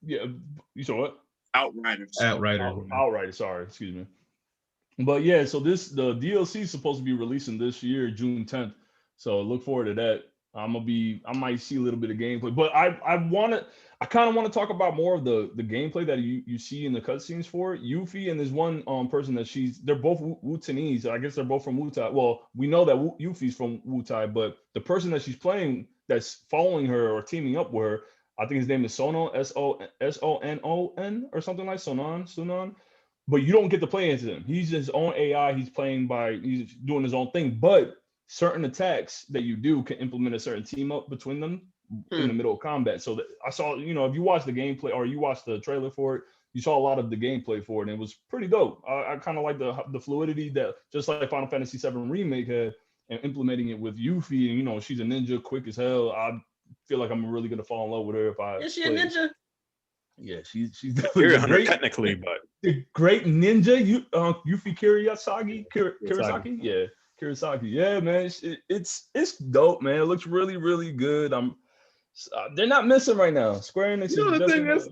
Speaker 1: yeah, you saw what?
Speaker 4: Outriders.
Speaker 1: Outriders. Sorry, excuse me. But yeah, so the DLC is supposed to be releasing this year, June 10th. So look forward to that. I might see a little bit of gameplay, but I kind of want to talk about more of the gameplay that you see in the cutscenes for Yuffie, and there's one person that they're both Wutanese. I guess they're both from Wutai. Well, we know that Yuffie's from Wutai, but the person that she's playing that's following her or teaming up with her, I think his name is Sonon, Sonon or something like Sonon. But you don't get to play into him. He's his own AI. He's doing his own thing. But certain attacks that you do can implement a certain team up between them in the middle of combat. So I saw, if you watch the gameplay or you watch the trailer for it, you saw a lot of the gameplay for it, and it was pretty dope. I kind of like the fluidity that just like Final Fantasy VII Remake had, and implementing it with Yuffie, and she's a ninja, quick as hell. I feel like I'm really gonna fall in love with her if I.
Speaker 2: Is she a ninja?
Speaker 1: Yeah, she's
Speaker 3: definitely great technically, but
Speaker 1: the great ninja, Yuffie Kirasaki. Yeah, Kirasaki. Yeah, man, it's dope, man. It looks really, really good. They're not missing right now. Square Enix.
Speaker 3: The thing is,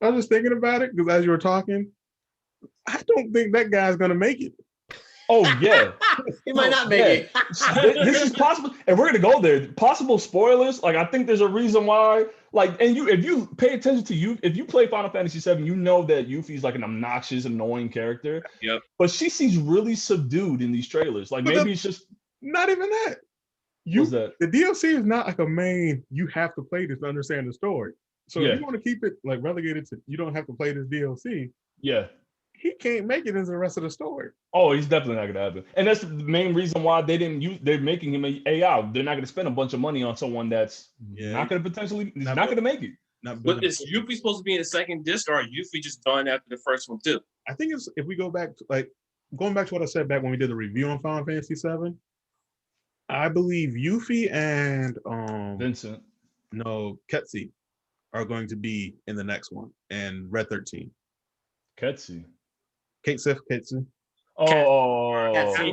Speaker 3: I was just thinking about it because as you were talking, I don't think that guy's gonna make it.
Speaker 1: Oh yeah,
Speaker 2: he might not make it.
Speaker 1: This is possible, and we're gonna go there. Possible spoilers. Like I think there's a reason why. Like, and if you pay attention to if you play Final Fantasy VII, you know that Yuffie's like an obnoxious, annoying character.
Speaker 4: Yep.
Speaker 1: But she seems really subdued in these trailers. Like maybe it's just
Speaker 3: not even that. The DLC is not like a main. You have to play this to understand the story. So if you want to keep it like relegated to, you don't have to play this DLC.
Speaker 1: Yeah.
Speaker 3: He can't make it as the rest of the story.
Speaker 1: Oh, he's definitely not gonna happen. And that's the main reason why they're making him an AI. They're not gonna spend a bunch of money on someone that's not gonna make it.
Speaker 4: But is Yuffie supposed to be in the second disc, or are Yuffie just done after the first one too?
Speaker 3: I think it's if we go back to going back to what I said back when we did the review on Final Fantasy VII. I believe Yuffie and
Speaker 1: Vincent,
Speaker 3: Ketsi are going to be in the next one, and Red 13.
Speaker 1: Ketsi.
Speaker 3: Ketsu.
Speaker 1: Oh,
Speaker 2: okay.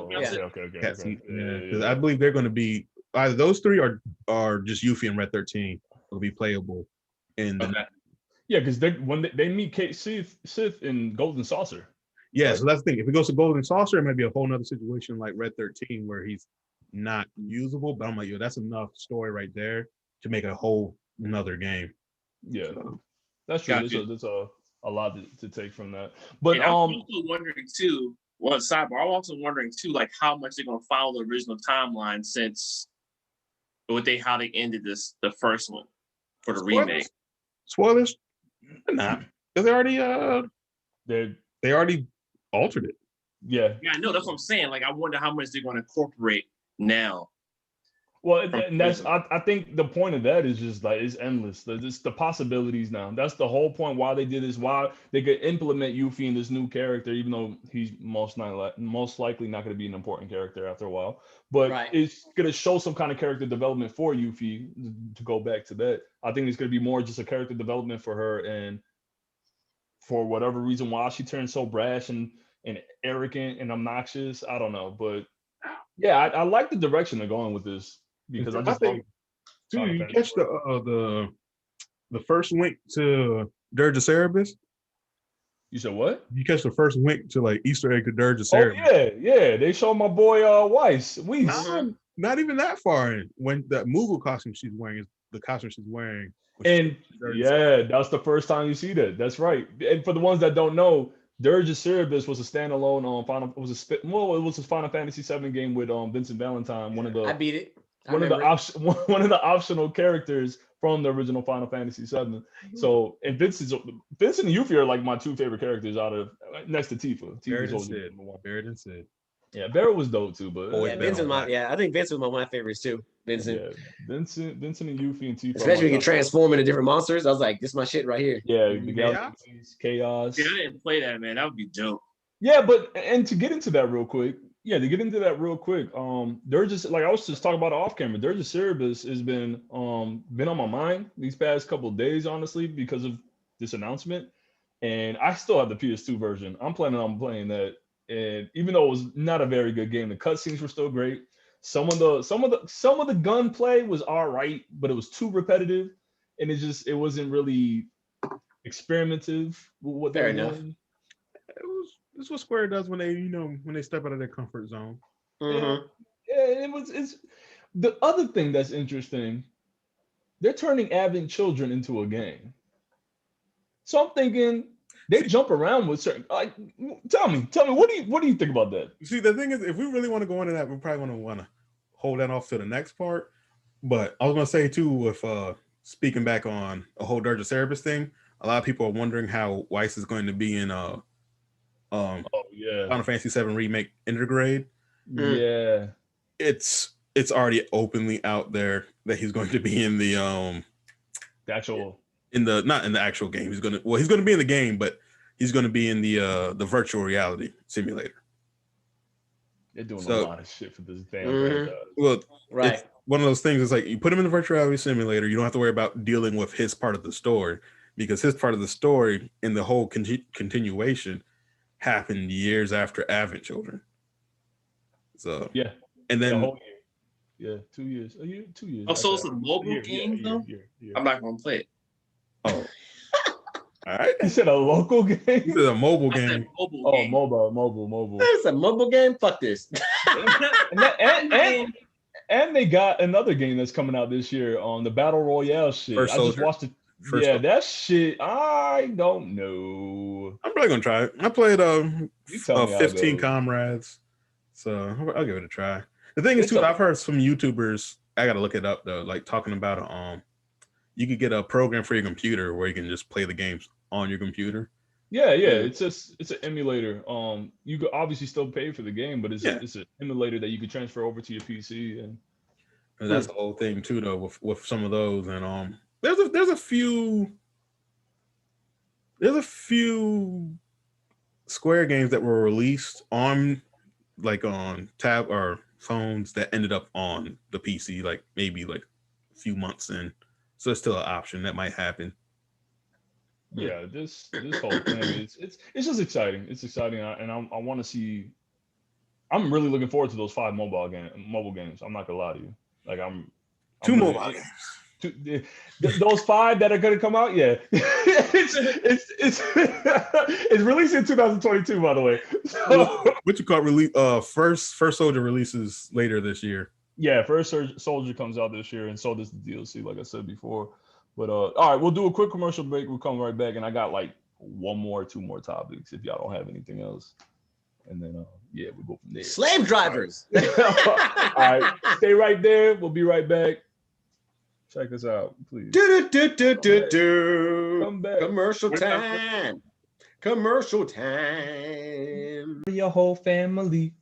Speaker 3: Ketsu. Because I believe they're going to be either those three are just Yuffie and Red 13 will be playable in the next.
Speaker 1: Yeah, because they meet Kate Sith in Golden Saucer.
Speaker 3: Yeah,
Speaker 1: Right.
Speaker 3: so that's the thing. If it goes to Golden Saucer, it might be a whole nother situation like Red 13 where he's not usable. But I'm like, yo, that's enough story right there to make a whole another game.
Speaker 1: Yeah,
Speaker 3: So,
Speaker 1: that's true.
Speaker 4: Gotcha.
Speaker 1: There's a lot to take from that. But
Speaker 4: And I'm also wondering too. Well, sidebar. I'm also wondering too, like how much they're gonna follow the original timeline since how they ended the first one for the remake.
Speaker 3: Spoilers? Nah, because
Speaker 1: they
Speaker 3: they already altered it.
Speaker 1: yeah.
Speaker 4: Yeah, I know. That's what I'm saying. Like, I wonder how much they're going to incorporate now.
Speaker 1: Well, and that's I think the point of that is just like it's endless. Just the possibilities now. That's the whole point why they did this. Why they could implement Yuffie in this new character, even though he's most likely not going to be an important character after a while. But
Speaker 2: Right.
Speaker 1: it's going to show some kind of character development for Yuffie. To go back to that, I think it's going to be more just a character development for her, and for whatever reason why she turned so brash and arrogant and obnoxious. I don't know, but yeah, I like the direction they're going with this. Because I just
Speaker 3: think, too, you catch the first link to Dirge of Cerberus?
Speaker 1: You said what?
Speaker 3: You catch the first link to like Easter egg to Dirge of
Speaker 1: Oh
Speaker 3: Cerberus.
Speaker 1: yeah. They show my boy Weiss.
Speaker 3: Not even that far in. When that Moogle costume she's wearing is the costume she's wearing.
Speaker 1: And yeah, that's the first time you see that. That's right. And for the ones that don't know, Dirge of Cerberus was a standalone it was a Final Fantasy VII game with Vincent Valentine, one of the
Speaker 2: I beat it.
Speaker 1: one of the optional characters from the original Final Fantasy VII. So, and Vincent and Yuffie are like my two favorite characters out of next to Tifa.
Speaker 3: Barrett and Sid.
Speaker 1: Yeah, Barrett was dope too, but
Speaker 2: I think Vincent was one of my favorites too. Vincent.
Speaker 1: Yeah, Vincent and Yuffie and Tifa.
Speaker 2: Especially when you can transform into different monsters. I was like, this is my shit right here.
Speaker 1: Yeah, the Galaxies, Chaos.
Speaker 4: Yeah, I didn't play that, man. That would be dope.
Speaker 1: Yeah, but and to get into that real quick, they're just like I was just talking about off camera. Dirge of Cerberus has been on my mind these past couple of days, honestly, because of this announcement. And I still have the PS2 version. I'm planning on playing that. And even though it was not a very good game, the cutscenes were still great. Some of the gunplay was all right, but it was too repetitive, and it wasn't really experimentative with what they were doing.
Speaker 3: This is what Square does when they step out of their comfort zone.
Speaker 2: Mm-hmm.
Speaker 1: Yeah, it's the other thing that's interesting. They're turning avid children into a game. So I'm thinking they jump around with certain. Like, tell me, what do you think about that?
Speaker 3: See, the thing is, if we really want to go into that, we're probably going to want to hold that off to the next part. But I was going to say too, with speaking back on a whole Dirge of Cerberus thing, a lot of people are wondering how Weiss is going to be in Final Fantasy VII Remake Intergrade.
Speaker 1: Yeah,
Speaker 3: it's already openly out there that he's going to be in the
Speaker 1: actual
Speaker 3: not in the actual game. He's going to be in the game, but he's going to be in the virtual reality simulator.
Speaker 1: They're doing a lot of shit for this damn franchise.
Speaker 3: Well,
Speaker 2: right.
Speaker 3: It's one of those things. It's like you put him in the virtual reality simulator. You don't have to worry about dealing with his part of the story, because his part of the story in the whole continuation happened years after Advent Children. So
Speaker 1: yeah,
Speaker 3: and then
Speaker 1: the whole year. Yeah, 2 years. A year, 2 years.
Speaker 4: Oh, so it's a mobile game though? I'm not gonna play it.
Speaker 3: Oh. All right.
Speaker 1: You said a local game?
Speaker 3: He said a mobile game.
Speaker 1: Game. Mobile.
Speaker 2: It's a mobile game? Fuck this.
Speaker 1: and they got another game that's coming out this year on the Battle Royale shit. I just watched it. That shit, I don't know.
Speaker 3: I'm probably gonna try it. I played 15 Comrades, so I'll give it a try. The thing is, too, I've heard some YouTubers. I gotta look it up though. Like talking about you could get a program for your computer where you can just play the games on your computer.
Speaker 1: Yeah. It's an emulator. You could obviously still pay for the game, but it's an emulator that you could transfer over to your PC, and
Speaker 3: that's the whole thing too, though, with some of those. And there's a few Square games that were released on tab or phones that ended up on the PC, like maybe like a few months in. So it's still an option that might happen.
Speaker 1: Yeah, this whole thing it's just exciting. It's exciting, and I want to see. I'm really looking forward to those 5 mobile games. I'm not gonna lie to you. Like I'm
Speaker 3: two mobile games.
Speaker 1: those 5 that are gonna come out, yeah. It's released in 2022, by the way. So,
Speaker 3: What you call release? First Soldier releases later this year.
Speaker 1: yeah, First Soldier comes out this year, and so does the DLC, like I said before. But all right, we'll do a quick commercial break. We'll come right back, and I got like 2 more topics if y'all don't have anything else. And then yeah, we'll go from there.
Speaker 2: Slave drivers.
Speaker 1: All right, stay right there. We'll be right back. Check us out, please. Come back.
Speaker 2: Commercial time. Commercial time.
Speaker 1: Your whole family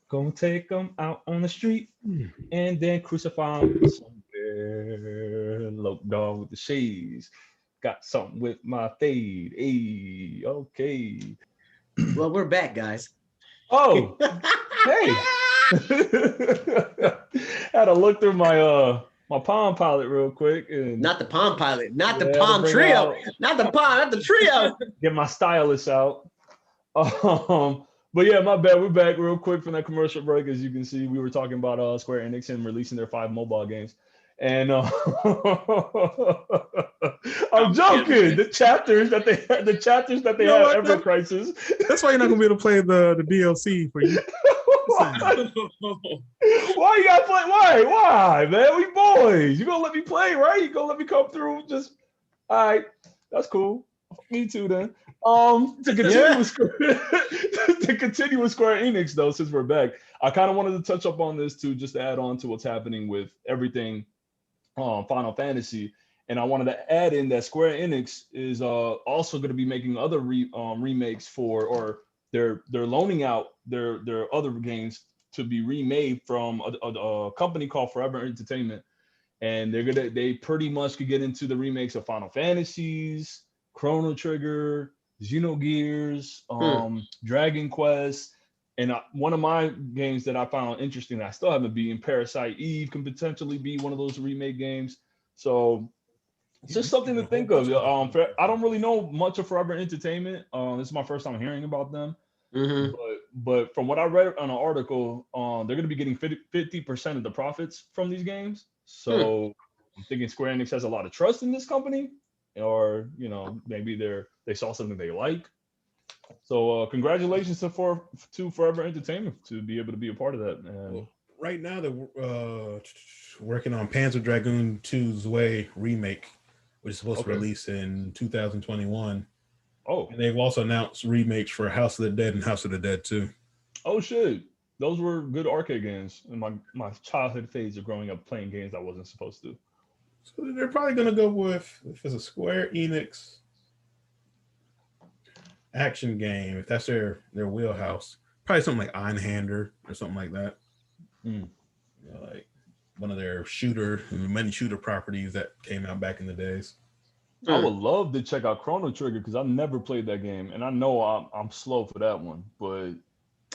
Speaker 1: gonna take them out on the street and then crucify them somewhere. Low dog with the shades. Got something with my fade. Hey, okay.
Speaker 2: Well, we're back, guys.
Speaker 1: Oh, hey. Had to look through my Palm Pilot real quick. And
Speaker 2: Not the Palm Pilot, not the Palm Trio, not the Trio.
Speaker 1: Get my stylus out. But yeah, my bad. We're back real quick from that commercial break. As you can see, we were talking about Square Enix and releasing their 5 mobile games. And I'm joking. The chapters that they have, Ever Crisis.
Speaker 3: That's why you're not gonna be able to play the DLC for you.
Speaker 1: Why you gotta play? Why, man? We boys. You gonna let me play, right? You gonna let me come through? Just all right. That's cool. Me too, then. To continue with Square Enix, though, since we're back, I kind of wanted to touch up on this too, just to add on to what's happening with everything Final Fantasy. And I wanted to add in that Square Enix is also going to be making other remakes for, or they're loaning out their other games to be remade from a company called Forever Entertainment. And they pretty much could get into the remakes of Final Fantasies, Chrono Trigger, Xenogears, Dragon Quest, and one of my games that I found interesting that I still haven't beaten, Parasite Eve, can potentially be one of those remake games. So it's just something to think of. I don't really know much of Forever Entertainment. This is my first time hearing about them.
Speaker 2: Mm-hmm.
Speaker 1: But from what I read on an article, they're going to be getting 50% of the profits from these games. So I'm thinking Square Enix has a lot of trust in this company, or maybe they saw something they like. So congratulations to Forever Entertainment to be able to be a part of that. And
Speaker 3: well, right now they're working on Panzer Dragoon 2's Way remake, which is supposed to release in 2021.
Speaker 1: Oh,
Speaker 3: and they've also announced remakes for House of the Dead and House of the Dead 2.
Speaker 1: Oh shit, those were good arcade games in my childhood phase of growing up playing games I wasn't supposed to.
Speaker 3: So they're probably gonna go with, if it's a Square Enix action game, if that's their wheelhouse, probably something like Einhander or something like that. Like one of their many shooter properties that came out back in the days.
Speaker 1: I would love to check out Chrono Trigger because I've never played that game, and I know I'm slow for that one. But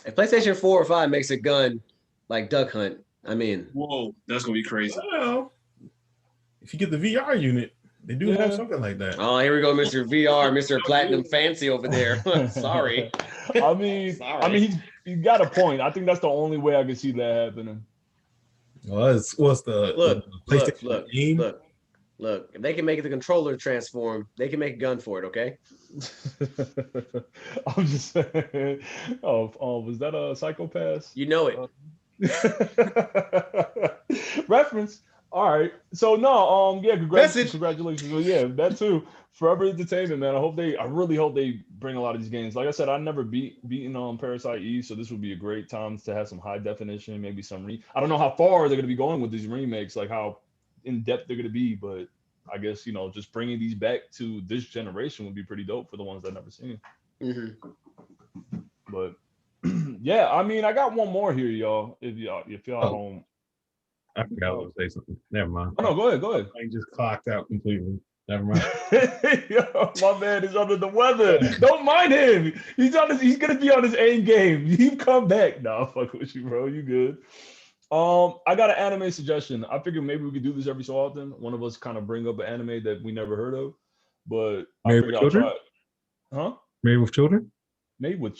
Speaker 2: if PlayStation 4 or 5 makes a gun like Duck Hunt, I mean,
Speaker 4: whoa, that's gonna be crazy.
Speaker 3: Well, if you get the VR unit, they do have something like that.
Speaker 2: Oh, here we go, Mr. VR, Mr. Platinum Fancy over there. Sorry.
Speaker 1: I mean, he's got a point. I think that's the only way I can see that happening.
Speaker 3: Well, what's the PlayStation game?
Speaker 2: Look, if they can make the controller transform, they can make a gun for it, okay?
Speaker 1: I'm just saying. Oh, was that a Psycho-Pass?
Speaker 2: You know it.
Speaker 1: Reference. All right. So no, congratulations. Well, yeah, that too. Forever Entertainment, man. I really hope they bring a lot of these games. Like I said, I never beaten on Parasite Eve, so this would be a great time to have some high definition, maybe some I don't know how far they're going to be going with these remakes, like how in depth they're going to be, but I guess just bringing these back to this generation would be pretty dope for the ones that never seen. But yeah, I mean, I got one more here, y'all. If y'all don't.
Speaker 3: I forgot I was going to say something. Never mind.
Speaker 1: Oh, no, go ahead.
Speaker 3: I just clocked out completely. Never mind.
Speaker 1: Yo, my man is under the weather. Don't mind him. He's gonna be on his A game. You come back. Nah, fuck with you, bro. You good. I got an anime suggestion. I figured maybe we could do this every so often. One of us kind of bring up an anime that we never heard of. But
Speaker 3: Married with Children?
Speaker 1: Huh?
Speaker 3: Married with Children?
Speaker 1: Made with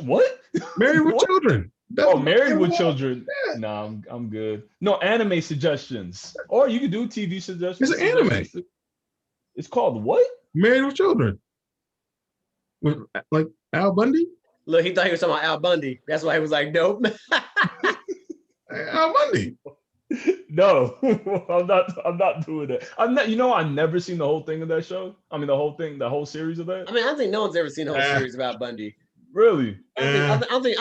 Speaker 1: what?
Speaker 3: Married with Children.
Speaker 1: Oh, Married with Children. Yeah. No, I'm good. No, anime suggestions. Or you could do TV suggestions.
Speaker 5: It's an anime.
Speaker 1: It's called what?
Speaker 5: Married with Children. With like Al Bundy?
Speaker 2: Look, he thought he was talking about Al Bundy. That's why he was like, nope.
Speaker 5: Al Bundy.
Speaker 1: No, I'm not doing that. I'm not. I never seen the whole thing of that show. I mean, the whole series of that.
Speaker 2: I mean, I think no one's ever seen the whole series about Bundy.
Speaker 1: Really?
Speaker 2: I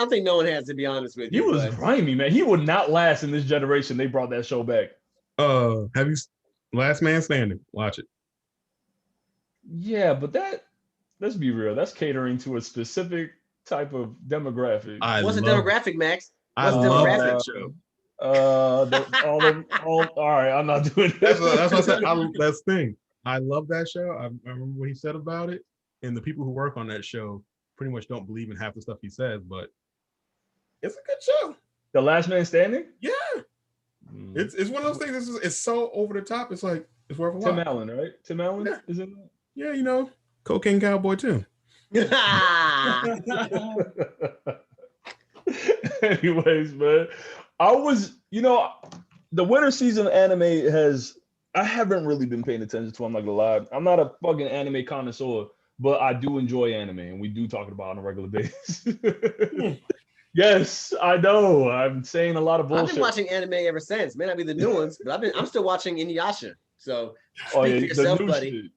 Speaker 2: think no one has, to be honest with you.
Speaker 1: He was grimy, man. He would not last in this generation. They brought that show back.
Speaker 5: Have you Last Man Standing? Watch it.
Speaker 1: Yeah, but let's be real. That's catering to a specific type of demographic.
Speaker 2: What's the demographic, Max?
Speaker 5: What's
Speaker 2: the demographic show?
Speaker 1: All right, I'm not doing that.
Speaker 5: That's what I said. That's the thing. I love that show. I remember what he said about it, and the people who work on that show pretty much don't believe in half the stuff he says, but it's a good show.
Speaker 1: The Last Man Standing?
Speaker 5: Yeah. It's one of those things. It's so over the top. It's like it's worth a lot.
Speaker 1: Tim Allen, right? Tim Allen is in that?
Speaker 5: Yeah, Cocaine Cowboy too.
Speaker 1: Anyways, man, I was, the winter season anime I haven't really been paying attention to. I'm not gonna lie. I'm not a fucking anime connoisseur, but I do enjoy anime, and we do talk about it on a regular basis. Yes, I know. I'm saying a lot of bullshit.
Speaker 2: I've been watching anime ever since. May not be the new ones, but I'm still watching Inuyasha. So speak for yourself, buddy.
Speaker 1: Shit.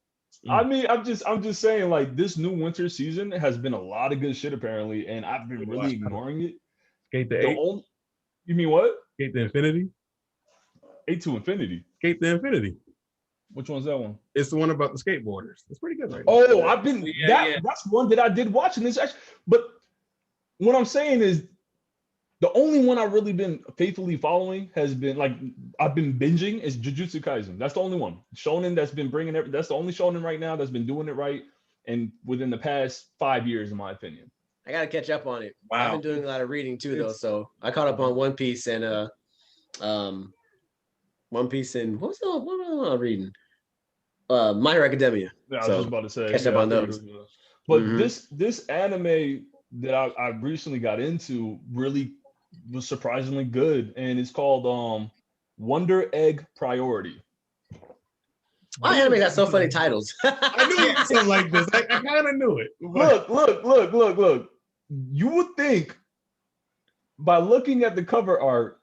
Speaker 1: I mean, I'm just saying, like, this new winter season has been a lot of good shit apparently, and I've been really ignoring it.
Speaker 5: Skate to 8.
Speaker 1: You mean what?
Speaker 5: Skate to Infinity.
Speaker 1: 8 to Infinity.
Speaker 5: Skate to Infinity.
Speaker 1: Which one's that one?
Speaker 5: It's the one about the skateboarders. It's pretty good right now.
Speaker 1: Oh, I've been that's one that I did watch in this actually. But what I'm saying is the only one I've really been faithfully following has been like I've been binging is Jujutsu Kaisen. That's the only one. Shonen that's been bringing it. That's the only shonen right now that's been doing it right and within the past 5 years, in my opinion.
Speaker 2: I gotta catch up on it.
Speaker 4: Wow.
Speaker 2: I've been doing a lot of reading too, though. So I caught up on One Piece and One Piece and what was I reading? My Hero Academia.
Speaker 1: Yeah, I was just about to say
Speaker 2: catch up on those.
Speaker 1: But this anime that I recently got into really was surprisingly good, and it's called Wonder Egg Priority.
Speaker 2: My anime got so funny titles.
Speaker 5: I knew it was something like this. I kind of knew it.
Speaker 1: Look. You would think by looking at the cover art,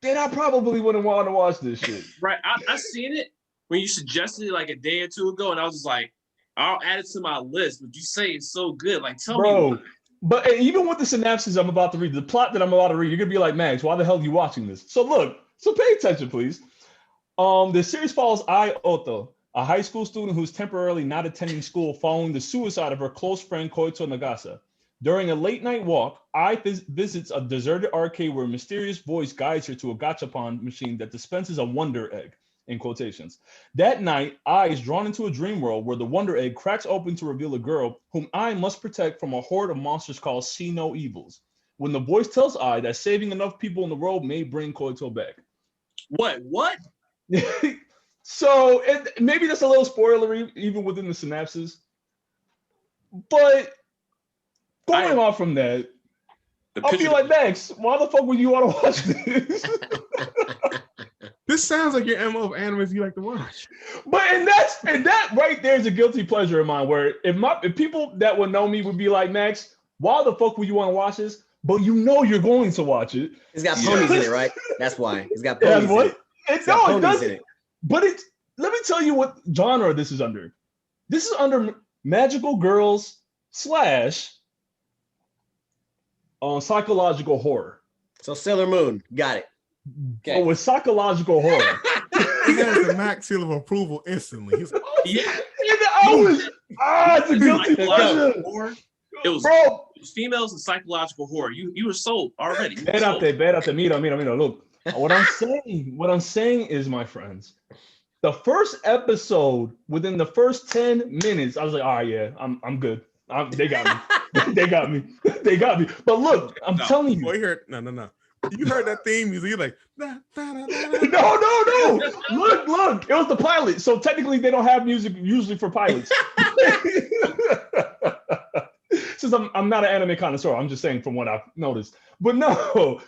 Speaker 1: then I probably wouldn't want to watch this shit.
Speaker 4: Right. I seen it when you suggested it like a day or two ago, and I was just like, I'll add it to my list. But you say it's so good. Like, tell me.
Speaker 1: But even with the synopsis I'm about to read, the plot that I'm about to read, you're gonna be like, Max, why the hell are you watching this? So pay attention, please. The series follows Ai Oto, a high school student who's temporarily not attending school following the suicide of her close friend Koito Nagasa. During a late night walk, Ai visits a deserted arcade where a mysterious voice guides her to a gachapon machine that dispenses a Wonder Egg, in quotations. That night, Ai is drawn into a dream world where the Wonder Egg cracks open to reveal a girl whom Ai must protect from a horde of monsters called See No Evils. When the voice tells Ai that saving enough people in the world may bring Koito back.
Speaker 4: What?
Speaker 1: So maybe that's a little spoilery even within the synopsis. But going on from that, I'll be like, Max, why the fuck would you want to watch this?
Speaker 5: This sounds like your MO of animes you like to watch.
Speaker 1: But and that right there is a guilty pleasure of mine. Where if people that would know me would be like, Max, why the fuck would you want to watch this? But you're going to watch it.
Speaker 2: It's got ponies in it, right? That's why it's got ponies in it.
Speaker 1: It doesn't. But let me tell you what genre this is under. This is under magical girls / psychological horror.
Speaker 2: So Sailor Moon, got it.
Speaker 1: Okay. With psychological horror.
Speaker 5: He has the max seal of approval instantly. He's like, oh,
Speaker 4: Yeah.
Speaker 1: It's a guilty pleasure.
Speaker 4: It was females and psychological horror. You were sold already.
Speaker 1: Espérate, mira. Look, what I'm saying is, my friends, the first episode, within the first 10 minutes, I was like, all right, yeah, I'm good. They got me. They got me. But look, I'm telling you.
Speaker 5: No. You heard that theme music, you're like,
Speaker 1: No. Look, it was the pilot. So technically they don't have music usually for pilots. Since I'm not an anime connoisseur. I'm just saying from what I've noticed. But no,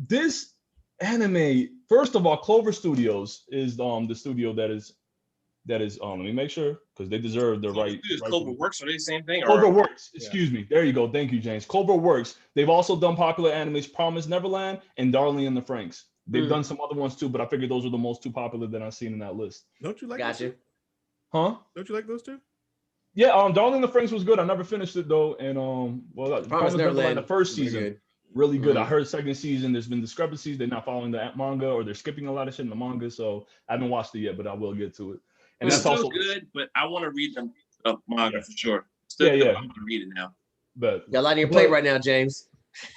Speaker 1: this anime, first of all, Clover Studios is the studio that is let me make sure because they deserve the right.
Speaker 4: Clover Works, are they the same thing?
Speaker 1: Clover Works, excuse me. There you go. Thank you, James. Clover Works. They've also done popular animes Promise Neverland and Darling in the Franxx. They've done some other ones too, but I figured those are the most two popular that I've seen in that list.
Speaker 3: Don't you like
Speaker 2: Gotcha.
Speaker 1: Huh?
Speaker 3: Don't you like those two?
Speaker 1: Yeah, Darling in the Franxx was good. I never finished it though. And Promise Neverland, the first season, really good. I heard second season, there's been discrepancies. They're not following the manga or they're skipping a lot of shit in the manga. So I haven't watched it yet, but I will get to it. And
Speaker 4: it's
Speaker 1: that's
Speaker 4: still
Speaker 1: also
Speaker 4: good, but I want to read them manga for sure.
Speaker 1: Yeah.
Speaker 4: I'm going to read it now.
Speaker 1: But
Speaker 2: got a lot on your plate right now, James.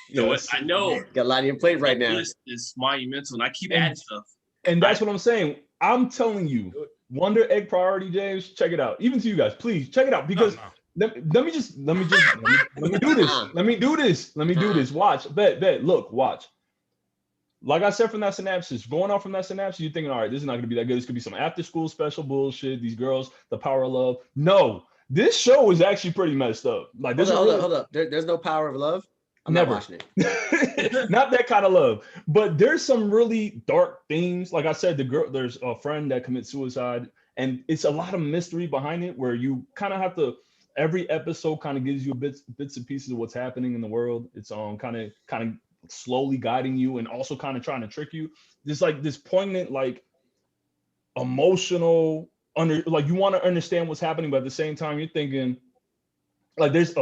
Speaker 4: Yes. I know.
Speaker 2: Got a lot on your plate right now.
Speaker 4: It's monumental, and I keep adding stuff.
Speaker 1: And that's what I'm saying. I'm telling you, Wonder Egg Priority, James, check it out. Even to you guys, please check it out because let me do this. Let me do this. Watch. Bet. Look, watch. Like I said from that synopsis, going off from that synopsis, you're thinking, all right, this is not going to be that good. This could be some after school special bullshit. These girls, the power of love. No, this show is actually pretty messed up. Like this.
Speaker 2: Hold up. There's no power of love. I'm
Speaker 1: never
Speaker 2: not watching it.
Speaker 1: Not that kind of love, but there's some really dark themes. Like I said, there's a friend that commits suicide, and it's a lot of mystery behind it where you kind of have to. Every episode kind of gives you bits and pieces of what's happening in the world. It's kind of slowly guiding you and also kind of trying to trick you. There's like this poignant, like emotional like you want to understand what's happening, but at the same time you're thinking like there's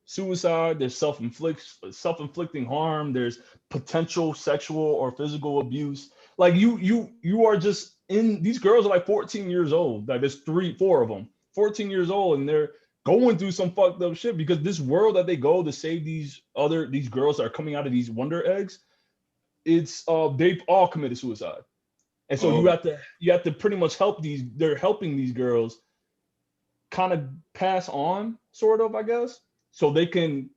Speaker 1: suicide, there's self-inflicting harm, there's potential sexual or physical abuse. Like you are just in, these girls are like 14 years old. Like there's 4 of them 14 years old, and they're going through some fucked up shit because this world that they go to save these girls that are coming out of these Wonder Eggs, it's they've all committed suicide. And so you have to pretty much they're helping these girls kind of pass on, sort of, I guess, so they can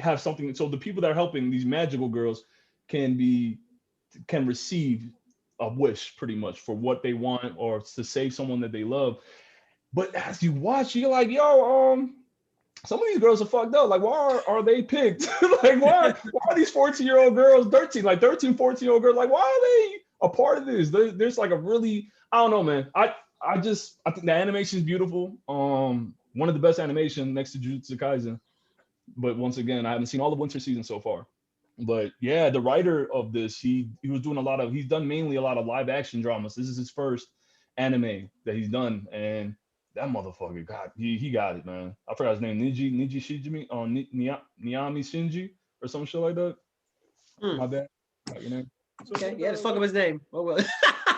Speaker 1: have something. So the people that are helping these magical girls can receive a wish pretty much for what they want or to save someone that they love. But as you watch, you're like, yo, some of these girls are fucked up. Like, why are they picked? Like, why are these 14-year-old girls, 14-year-old girls, like, why are they a part of this? There's like a really, I don't know, man. I think the animation is beautiful. One of the best animation next to Jujutsu Kaisen. But once again, I haven't seen all the winter season so far. But yeah, the writer of this, he was doing he's done mainly a lot of live action dramas. This is his first anime that he's done, and that motherfucker, God, he got it, man. I forgot his name, Niji Shijimi, Niami Shinji, or some shit like that. My bad. Your name?
Speaker 2: Okay, yeah, just fuck up his name. Oh well.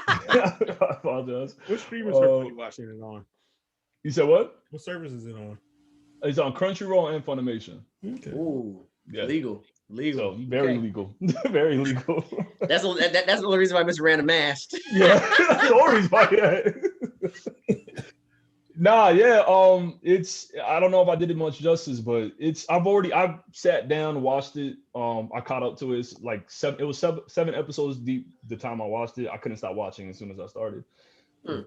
Speaker 1: I apologize.
Speaker 3: Which streaming service are you watching it on?
Speaker 1: You said what?
Speaker 3: What service is it on?
Speaker 1: It's on Crunchyroll and Funimation.
Speaker 3: Okay.
Speaker 2: Ooh,
Speaker 1: Yeah.
Speaker 2: Legal.
Speaker 1: So very legal. Very legal.
Speaker 2: That's the only reason why Mr. Random asked.
Speaker 1: Yeah, that's the only reason why. Yeah. Nah, yeah. It's, I don't know if I did it much justice, but I've sat down, watched it. I caught up to it. It's like seven episodes deep the time I watched it. I couldn't stop watching as soon as I started.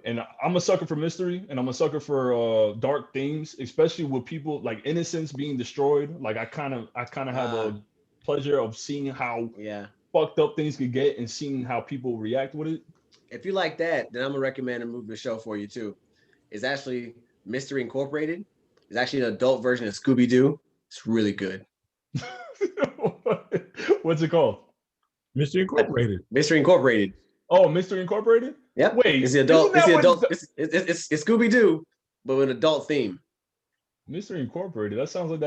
Speaker 1: And I'm a sucker for mystery, and I'm a sucker for dark themes, especially with people like innocence being destroyed. Like I kind of have a pleasure of seeing how fucked up things could get and seeing how people react with it.
Speaker 2: If you like that, then I'm gonna recommend a movie show for you too. It's actually Mystery Incorporated. It's actually an adult version of Scooby-Doo. It's really good.
Speaker 1: What's it called?
Speaker 5: Mystery Incorporated.
Speaker 2: Mystery Incorporated.
Speaker 1: Oh, Mystery Incorporated?
Speaker 2: Yep.
Speaker 1: Wait,
Speaker 2: it's the adult. It's Scooby-Doo, but with an adult theme.
Speaker 1: Mystery Incorporated. That sounds like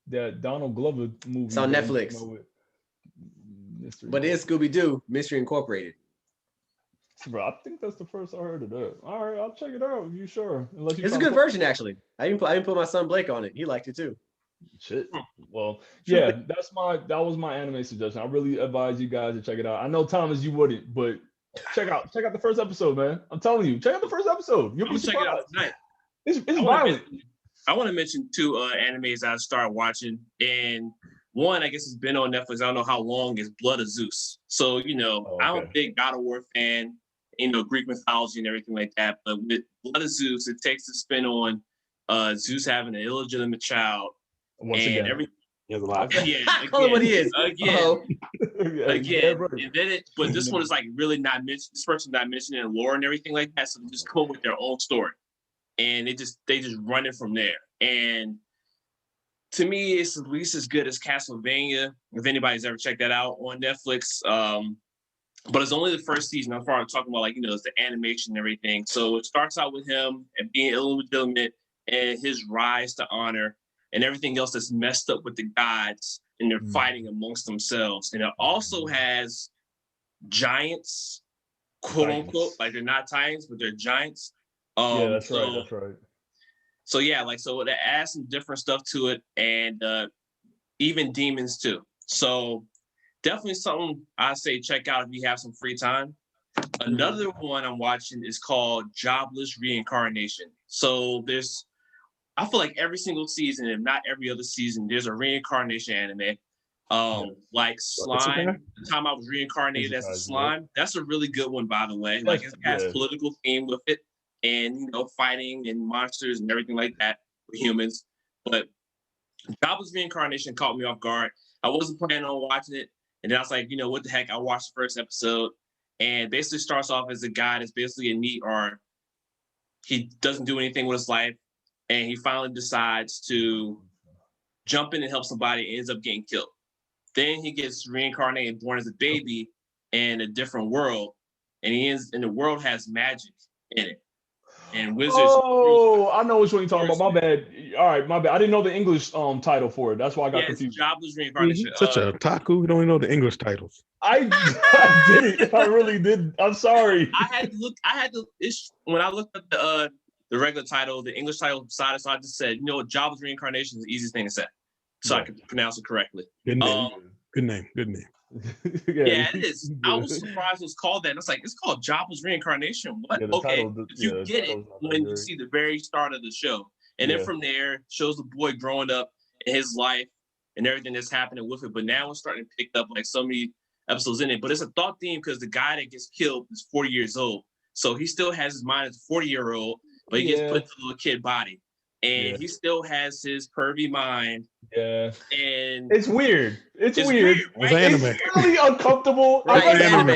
Speaker 1: that Donald Glover movie.
Speaker 2: It's on Netflix. But it is Scooby-Doo, Mystery Incorporated.
Speaker 1: Bro, I think that's the first I heard of that. All right, I'll check it out. You sure?
Speaker 2: It's a good version, actually. I even put my son Blake on it. He liked it too.
Speaker 1: Shit. Well, yeah, that was my anime suggestion. I really advise you guys to check it out. I know, Thomas, you wouldn't, but check out the first episode, man. I'm telling you, check out the first episode. You'll be surprised. Check it out tonight. It's violent.
Speaker 4: I want to mention 2 animes I started watching, and one, I guess it's been on Netflix. I don't know how long, is Blood of Zeus. So, I'm a big God of War fan, Greek mythology and everything like that. But with Blood of Zeus, it takes a spin on Zeus having an illegitimate child,
Speaker 1: Once
Speaker 4: and
Speaker 1: again.
Speaker 4: every
Speaker 3: He has a lot.
Speaker 2: Call him what he is.
Speaker 4: again,
Speaker 2: Uh-oh.
Speaker 1: Yeah,
Speaker 4: again,
Speaker 1: right.
Speaker 4: and then but this one is like really not mentioned. This person not mentioned in lore and everything like that. So they just come with their own story, and they just run it from there. And to me, it's at least as good as Castlevania. If anybody's ever checked that out on Netflix, but it's only the first season. I'm talking about it's the animation and everything. So it starts out with him and being illegitimate and his rise to honor and everything else that's messed up with the gods and they're fighting amongst themselves. And it also has giants, quote unquote, like they're not titans, but they're giants.
Speaker 1: Yeah, that's right. That's right.
Speaker 4: So yeah, so it adds some different stuff to it, and even demons too. So definitely something I say check out if you have some free time. Another one I'm watching is called Jobless Reincarnation. So I feel like every single season, if not every other season, there's a reincarnation anime. Like Slime, the time I was reincarnated as a slime. That's a really good one, by the way. Like it has political theme with it, and fighting and monsters and everything like that with humans. But Jobless Reincarnation caught me off guard. I wasn't planning on watching it, and then I was like, what the heck? I watched the first episode, and basically starts off as a guy that's basically a NEET, or he doesn't do anything with his life, and he finally decides to jump in and help somebody and ends up getting killed. Then he gets reincarnated, born as a baby in a different world, and the world has magic in it. And wizards.
Speaker 1: Oh, I know which one you're talking about. My bad. All right, my bad. I didn't know the English title for it. That's why I got confused.
Speaker 4: Jobless Reincarnation.
Speaker 3: Such a otaku. You don't even know the English titles.
Speaker 1: I did. I really did. I'm sorry.
Speaker 4: I had to. When I looked at the regular title, the English title beside it, so I just said, Jobless Reincarnation is the easiest thing to say, so I could pronounce it correctly.
Speaker 3: Good name. Good name. Good name.
Speaker 4: Yeah, it is. I was surprised it was called that. And it's like, it's called Jobless Reincarnation. What?
Speaker 1: Yeah,
Speaker 4: okay,
Speaker 1: title,
Speaker 4: you get it when you see the very start of the show. And then from there, shows the boy growing up in his life and everything that's happening with it. But now it's starting to pick up like so many episodes in it. But it's a thought theme because the guy that gets killed is 40 years old. So he still has his mind as a 40-year-old, but he gets put into a little kid body. And he still has his pervy mind.
Speaker 1: Yeah.
Speaker 4: And
Speaker 1: it's weird. It's weird.
Speaker 3: Right? It's
Speaker 1: anime. It's really uncomfortable.
Speaker 2: Right, it's anime.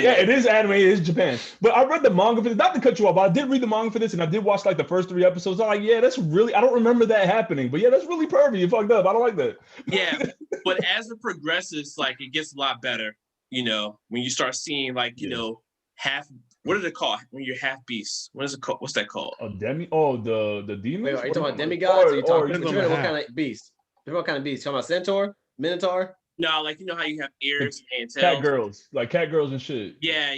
Speaker 1: Yeah, it is anime. It is Japan. But I read the manga for this. Not to cut you off, but I did read the manga for this, and I did watch like the first 3 episodes. I'm like, yeah, that's really. I don't remember that happening, but yeah, that's really pervy. You fucked up. I don't like that.
Speaker 4: Yeah, but as it progresses, like it gets a lot better. When you start seeing like half. What are they called when you're half beast? What is it called? What's that called?
Speaker 1: A demi? Oh, the demons.
Speaker 2: Wait, are you talking about demigods? Or are you talking what kind of beast? What kind of beast? Talking about centaur, minotaur?
Speaker 4: No, like how you have ears and tails.
Speaker 1: Cat girls, like cat girls and shit.
Speaker 4: Yeah.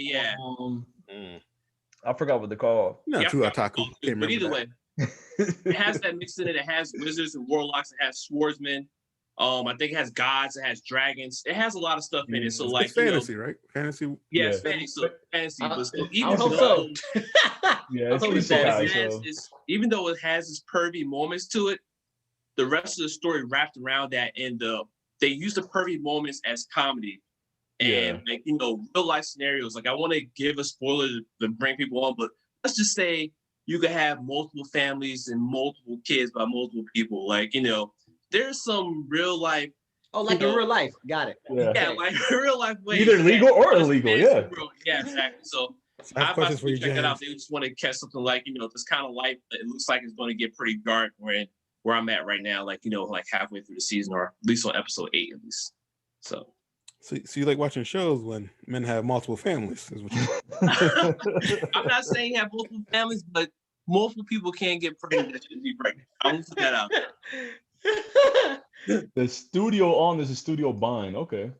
Speaker 1: I forgot what they're called.
Speaker 3: Not too otaku.
Speaker 4: But either way, it has that mixed in it. It has wizards and warlocks. It has swordsmen. I think it has gods. It has dragons. It has a lot of stuff in it. So like
Speaker 3: it's fantasy, right? Fantasy.
Speaker 4: Yeah, it's fantasy. So fantasy, but still, even
Speaker 2: so.
Speaker 1: Yeah, it's
Speaker 4: even though it has this pervy moments to it, the rest of the story wrapped around that, and they use the pervy moments as comedy, and like real life scenarios. Like I want to give a spoiler to bring people on, but let's just say you could have multiple families and multiple kids by multiple people. Like there's some real life.
Speaker 2: Oh, like in real life. Got it.
Speaker 4: Yeah, like real life ways.
Speaker 1: Either legal or illegal. Yeah.
Speaker 4: Yeah, exactly. So I have to check that out. They just want to catch something like this kind of life. It looks like it's going to get pretty dark where I'm at right now. Like like halfway through the season, or at least on episode 8 at least. So
Speaker 3: you like watching shows when men have multiple families? Is what
Speaker 4: I'm not saying have multiple families, but multiple people can get pregnant that shouldn't be pregnant. I'm gonna put that out.
Speaker 1: The studio on this is Studio Bind. Okay.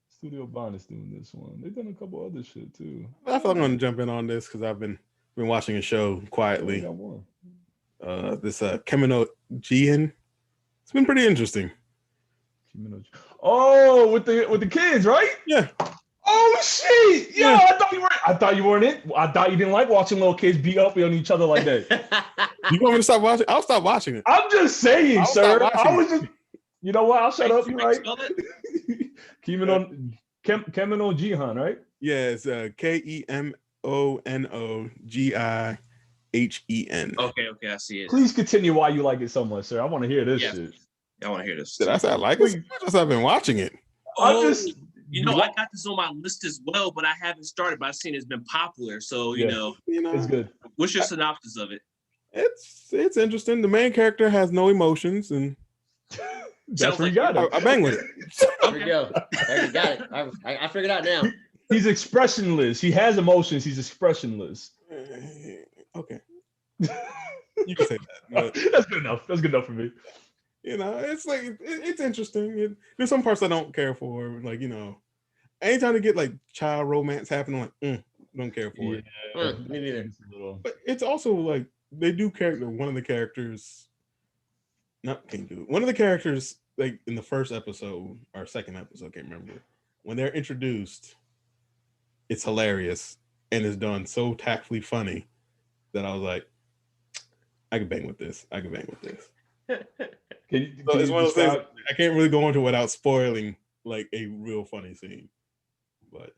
Speaker 1: Studio Bind is doing this one. They've done a couple other shit too.
Speaker 3: I thought I'm gonna jump in on this because I've been watching a show quietly. This Kemino Jihin. It's been pretty interesting.
Speaker 1: Oh, with the kids, right?
Speaker 3: Yeah.
Speaker 1: Oh shit! Yo, I thought you weren't in. I thought you didn't like watching little kids beat up on each other like that.
Speaker 3: You want me to stop watching? I'll stop watching it.
Speaker 1: I'm just saying, sir. I was just. You know what? I'll shut up. You right? Kemino Jihan, right?
Speaker 3: Yeah, it's KEMONOGIHAN. H-E-N.
Speaker 4: Okay, I see it.
Speaker 1: Please continue why you like it so much, sir. I want to hear this
Speaker 4: Yes.
Speaker 1: shit.
Speaker 4: I want to hear this.
Speaker 3: Did I say I like it so much? I've been watching it.
Speaker 1: I'm just,
Speaker 4: I got this on my list as well, but I haven't started. But I've seen it's been popular, so you know,
Speaker 1: it's good.
Speaker 4: What's your synopsis of it?
Speaker 3: It's interesting. The main character has no emotions, and
Speaker 1: that's where you got it.
Speaker 3: I bang with it.
Speaker 2: There you go. There you got it. I figured out now.
Speaker 1: He's expressionless. He has emotions. He's expressionless.
Speaker 3: Okay. You can say that. But,
Speaker 1: that's good enough. That's good enough for me.
Speaker 3: You know, it's like it's interesting. There's some parts I don't care for. Like, you know, anytime to get like child romance happening, I'm like, don't care for it.
Speaker 2: Me neither.
Speaker 3: But it's also like they do one of the characters, not Kingu. One of the characters, like in the first episode or second episode, I can't remember. When they're introduced, it's hilarious and it's done so tactfully funny that I was like, I can bang with this. It's one of those things I can't really go into without spoiling like a real funny scene. But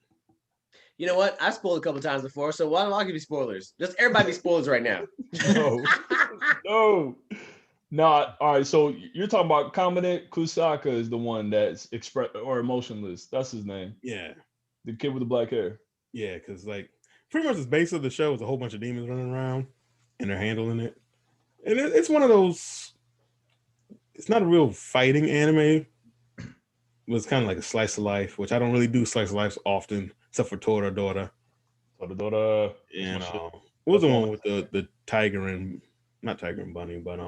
Speaker 2: you know what? I spoiled a couple times before, so why don't I give you spoilers? Just everybody be spoilers right now.
Speaker 1: No. All right. So you're talking about Kamine Kusaka is the one that's emotionless. That's his name.
Speaker 3: Yeah.
Speaker 1: The kid with the black hair.
Speaker 3: Yeah, because like pretty much the base of the show is a whole bunch of demons running around and they're handling it. And it's one of those, it's not a real fighting anime. It was kind of like a slice of life, which I don't really do slice of life often, except for Toradora. And what was the one with the tiger and not tiger and bunny, but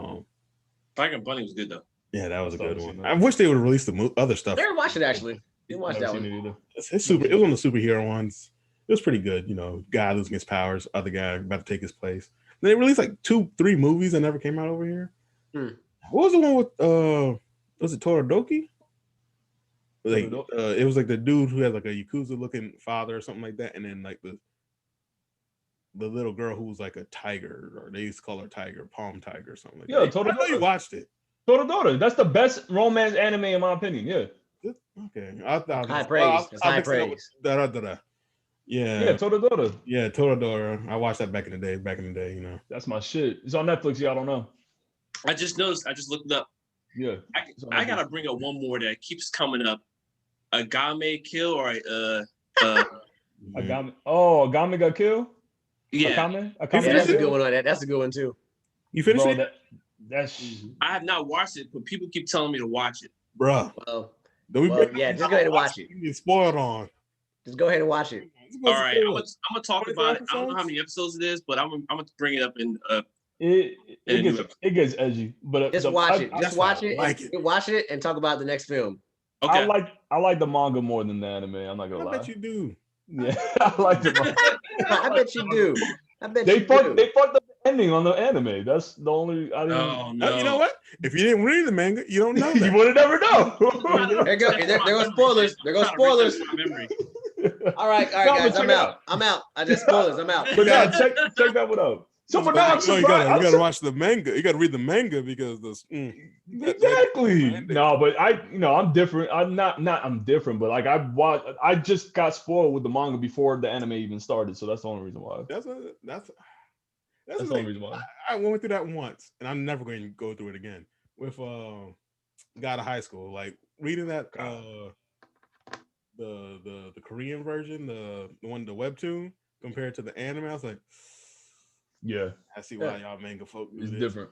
Speaker 4: Tiger and Bunny was good though.
Speaker 3: Yeah, that was a good one. I wish they would have released the other stuff.
Speaker 2: Never watched it actually. Didn't watch that one.
Speaker 1: Either.
Speaker 3: It was one of the superhero ones. It was pretty good. You know, guy losing his powers, other guy about to take his place. They released like 2-3 movies that never came out over here. What was the one with was it Toradoki? Like it was like the dude who had like a Yakuza looking father or something like that, and then like the little girl who was like a tiger, or they used to call her Tiger, Palm Tiger or something like that. I know you watched it.
Speaker 1: Toradora. That's the best romance anime in my opinion. Yeah.
Speaker 3: Okay.
Speaker 2: High praise. High praise.
Speaker 3: Yeah,
Speaker 1: Toradora.
Speaker 3: Yeah, Toradora. I watched that back in the day, you know.
Speaker 1: That's my shit. It's on Netflix. Y'all don't know.
Speaker 4: I just noticed. I just looked it up.
Speaker 1: Yeah.
Speaker 4: I gotta bring up one more that keeps coming up. Agame Kill or
Speaker 1: Agame. Oh, Agame got killed?
Speaker 4: Yeah.
Speaker 1: Akame
Speaker 2: that's a good one on that. That's a good one too.
Speaker 3: You finished it?
Speaker 4: I have not watched it, but people keep telling me to watch it.
Speaker 3: Bruh.
Speaker 2: Yeah, just go ahead and watch it.
Speaker 3: You get spoiled on.
Speaker 2: Just go ahead and watch it.
Speaker 4: All right, I'm gonna talk about it. I don't know how many episodes it is, but I'm gonna bring it up in.
Speaker 1: It gets edgy, but
Speaker 2: just watch it. Just watch it.
Speaker 3: Watch
Speaker 2: it and talk about the next film.
Speaker 4: Okay.
Speaker 1: I like the manga more than the anime. I'm not gonna lie.
Speaker 3: I bet you do.
Speaker 1: Yeah, I like the manga.
Speaker 2: I bet you do.
Speaker 1: They fucked up the ending on the anime. That's the only.
Speaker 4: Oh no!
Speaker 3: You know what? If you didn't read the manga, you don't know.
Speaker 1: You would never know.
Speaker 2: There goes spoilers. There goes spoilers. All right, guys. I'm out. I just spoilers. I'm out.
Speaker 1: But now check that one out. So for now,
Speaker 3: you gotta watch the manga. You gotta read the manga because
Speaker 1: exactly. No, but I'm different. I'm different, but like I just got spoiled with the manga before the anime even started, so that's the only reason why.
Speaker 3: That's the
Speaker 1: only reason why.
Speaker 3: I went through that once, and I'm never going to go through it again. With God of High School, like reading that the Korean version, the webtoon compared to the anime, I was like,
Speaker 1: yeah,
Speaker 3: I see why y'all manga folk do
Speaker 1: it's
Speaker 3: this.
Speaker 1: different.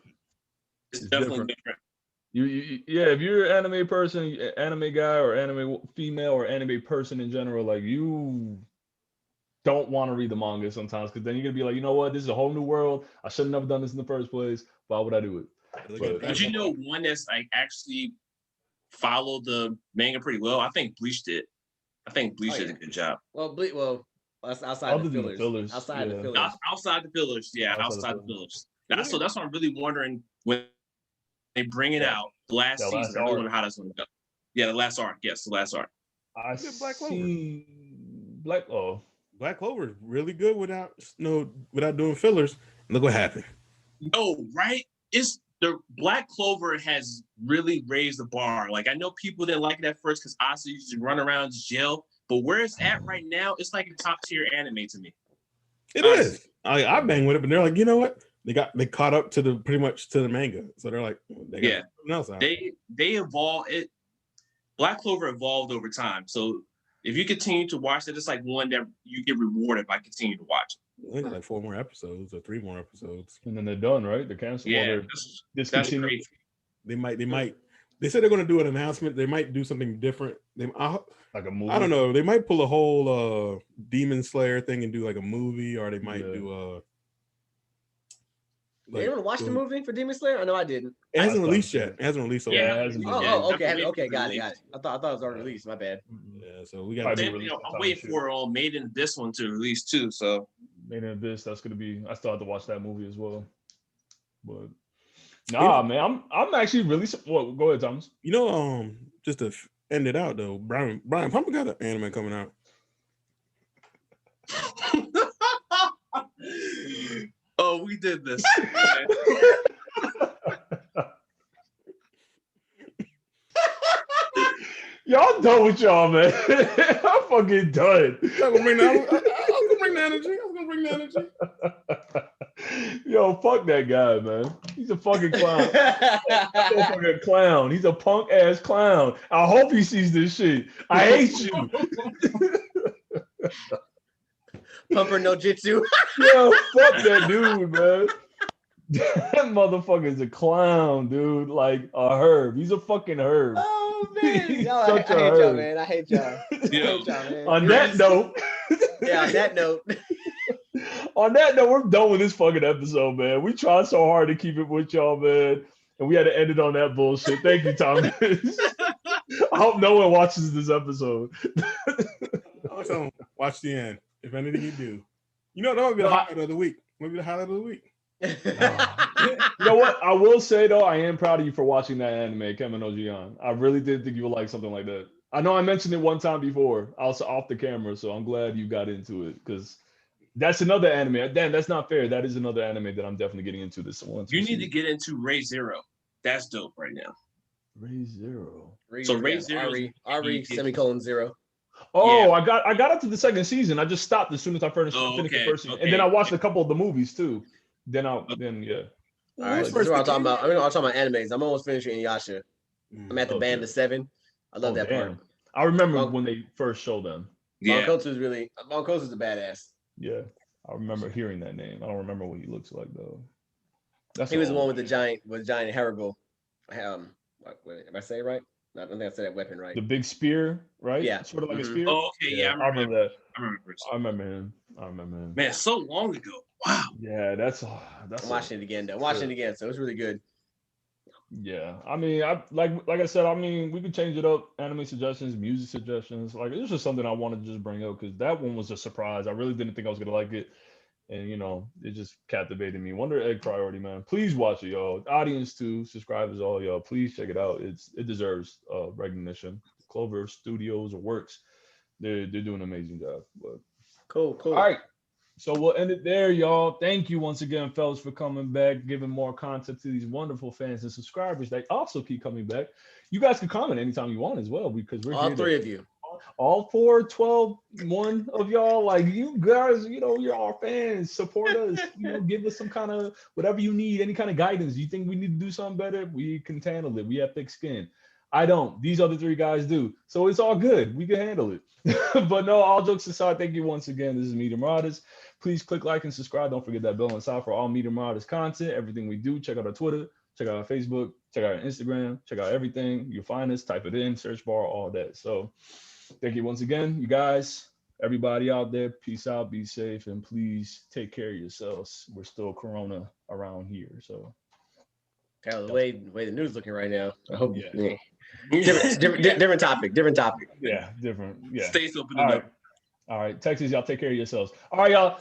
Speaker 4: It's definitely different.
Speaker 1: If you're an anime person, anime guy, or anime female, or anime person in general, like you don't want to read the manga sometimes, because then you're gonna be like, you know what, this is a whole new world. I should have never done this in the first place. Why would I do it?
Speaker 4: But you know, one that's like actually followed the manga pretty well. I think Bleach did. I think Bleach did a good job.
Speaker 2: Well, outside the fillers. Outside the fillers.
Speaker 4: Outside the fillers. Yeah, outside the fillers. That's what I'm really wondering when they bring it out. The last season. I don't know how that's going to go. Yeah, the last arc. Yes, the last arc.
Speaker 1: I see Black
Speaker 3: Clover is really good without doing fillers. Look what happened.
Speaker 4: Oh, right. It's the Black Clover has really raised the bar. Like I know people didn't like it at first because Asa used to run around just jail. But where it's at right now, it's like a top tier anime to me.
Speaker 3: It is. I bang with it, but they're like, you know what? they caught up to the pretty much to the manga, so they're like, they got something else out.
Speaker 4: They evolve it. Black Clover evolved over time, so if you continue to watch it, it's like one that you get rewarded by continuing to watch it.
Speaker 3: I think it's like 4 more episodes or 3 more episodes,
Speaker 1: and then they're done, right? They're canceled.
Speaker 4: Yeah,
Speaker 1: that's
Speaker 4: crazy.
Speaker 3: They might. They said they're going to do an announcement. They might do something different.
Speaker 1: Like a movie.
Speaker 3: I don't know. They might pull a whole Demon Slayer thing and do like a movie, or they might do
Speaker 2: Like, you ever watch the movie for Demon Slayer? I know I didn't.
Speaker 3: It hasn't released yet. It hasn't released.
Speaker 2: Okay, got it. I thought it was already released. My bad.
Speaker 3: Yeah, so we got.
Speaker 4: I'm waiting for Made in Abyss one to release too. So
Speaker 1: Made in Abyss, that's gonna be. I still have to watch that movie as well. But nah, man, I'm actually really. Well, go ahead, Thomas.
Speaker 3: You know, just to end it out though, Brian Pumper got an anime coming out.
Speaker 4: Oh, we did this.
Speaker 1: Y'all done with y'all, man. I'm fucking done.
Speaker 3: I was gonna bring the energy.
Speaker 1: Yo, fuck that guy, man. He's a fucking clown. He's a fucking clown. He's a punk ass clown. I hope he sees this shit. I hate you.
Speaker 2: Pumper no Jitsu.
Speaker 1: Yo, fuck that dude, man. That motherfucker's a clown, dude. Like a herb. He's a fucking herb.
Speaker 2: Oh man, yo, I hate y'all, man. I hate y'all.
Speaker 1: On that note, on that note, we're done with this fucking episode, man. We tried so hard to keep it with y'all, man, and we had to end it on that bullshit. Thank you, Thomas. I hope no one watches this episode.
Speaker 3: Also, watch the end. If anything you do, you know that would be the highlight of the week. Maybe the highlight of the week.
Speaker 1: You know what? I will say though, I am proud of you for watching that anime, Kemen no Jion. I really did think you would like something like that. I know I mentioned it one time before, also off the camera, so I'm glad you got into it because that's another anime. Damn, that's not fair. That is another anime that I'm definitely getting into this one.
Speaker 4: You need to get into Ray Zero. That's dope right now.
Speaker 1: Ray Zero.
Speaker 4: Ray Zero.
Speaker 2: Ari semicolon 0.
Speaker 1: Oh, yeah. I got up to the second season. I just stopped as soon as I finished the first season, and then I watched a couple of the movies too. Then yeah.
Speaker 2: All right, so this is what I'm talking about. I'm talking about animes. I'm almost finished Inuyasha. I'm at the Band of 7. I love that part.
Speaker 1: I remember when they first showed them.
Speaker 2: Banko's is a badass.
Speaker 1: Yeah, I remember hearing that name. I don't remember what he looks like though.
Speaker 2: He was the one with the giant Harago. If I say it right? I don't think I said that weapon right.
Speaker 1: The big spear, right?
Speaker 2: Yeah.
Speaker 1: Sort of like a spear.
Speaker 4: Oh, okay, yeah.
Speaker 1: I remember that.
Speaker 4: I remember
Speaker 1: him.
Speaker 4: Man, so long ago. Wow.
Speaker 1: Yeah, that's.
Speaker 2: I'm watching it again though. I'm watching it again, so it's really good.
Speaker 1: Yeah, I mean, like I said, I mean, we could change it up. Anime suggestions, music suggestions. Like it's just something I wanted to just bring up because that one was a surprise. I really didn't think I was gonna like it, and it just captivated me. Wonder Egg Priority, man. Please watch it, y'all. Audience too, subscribers, all y'all. Please check it out. It deserves recognition. Clover Studios or Works, they're doing an amazing job. But
Speaker 2: cool.
Speaker 1: All right. So we'll end it there, y'all. Thank you once again, fellas, for coming back, giving more content to these wonderful fans and subscribers that also keep coming back. You guys can comment anytime you want as well, because we're
Speaker 2: all three of you.
Speaker 1: All 4, 12, one of y'all, like you guys, you're our fans. Support us. Give us some kind of whatever you need, any kind of guidance. You think we need to do something better? We can handle it. We have thick skin. I don't. These other 3 guys do. So it's all good. We can handle it. But no, all jokes aside, thank you once again. This is Media Marauders. Please click like and subscribe. Don't forget that bell on side for all Media Marauders content. Everything we do. Check out our Twitter. Check out our Facebook. Check out our Instagram. Check out everything. You'll find us. Type it in. Search bar. All that. So thank you once again, you guys. Everybody out there. Peace out. Be safe. And please take care of yourselves. We're still Corona around here. So.
Speaker 2: The way the news is looking right now. I hope. Yeah. Different topic.
Speaker 1: Yeah, different. Yeah.
Speaker 4: States open
Speaker 1: all right.
Speaker 4: up.
Speaker 1: All right. Texas, y'all take care of yourselves. All right, y'all.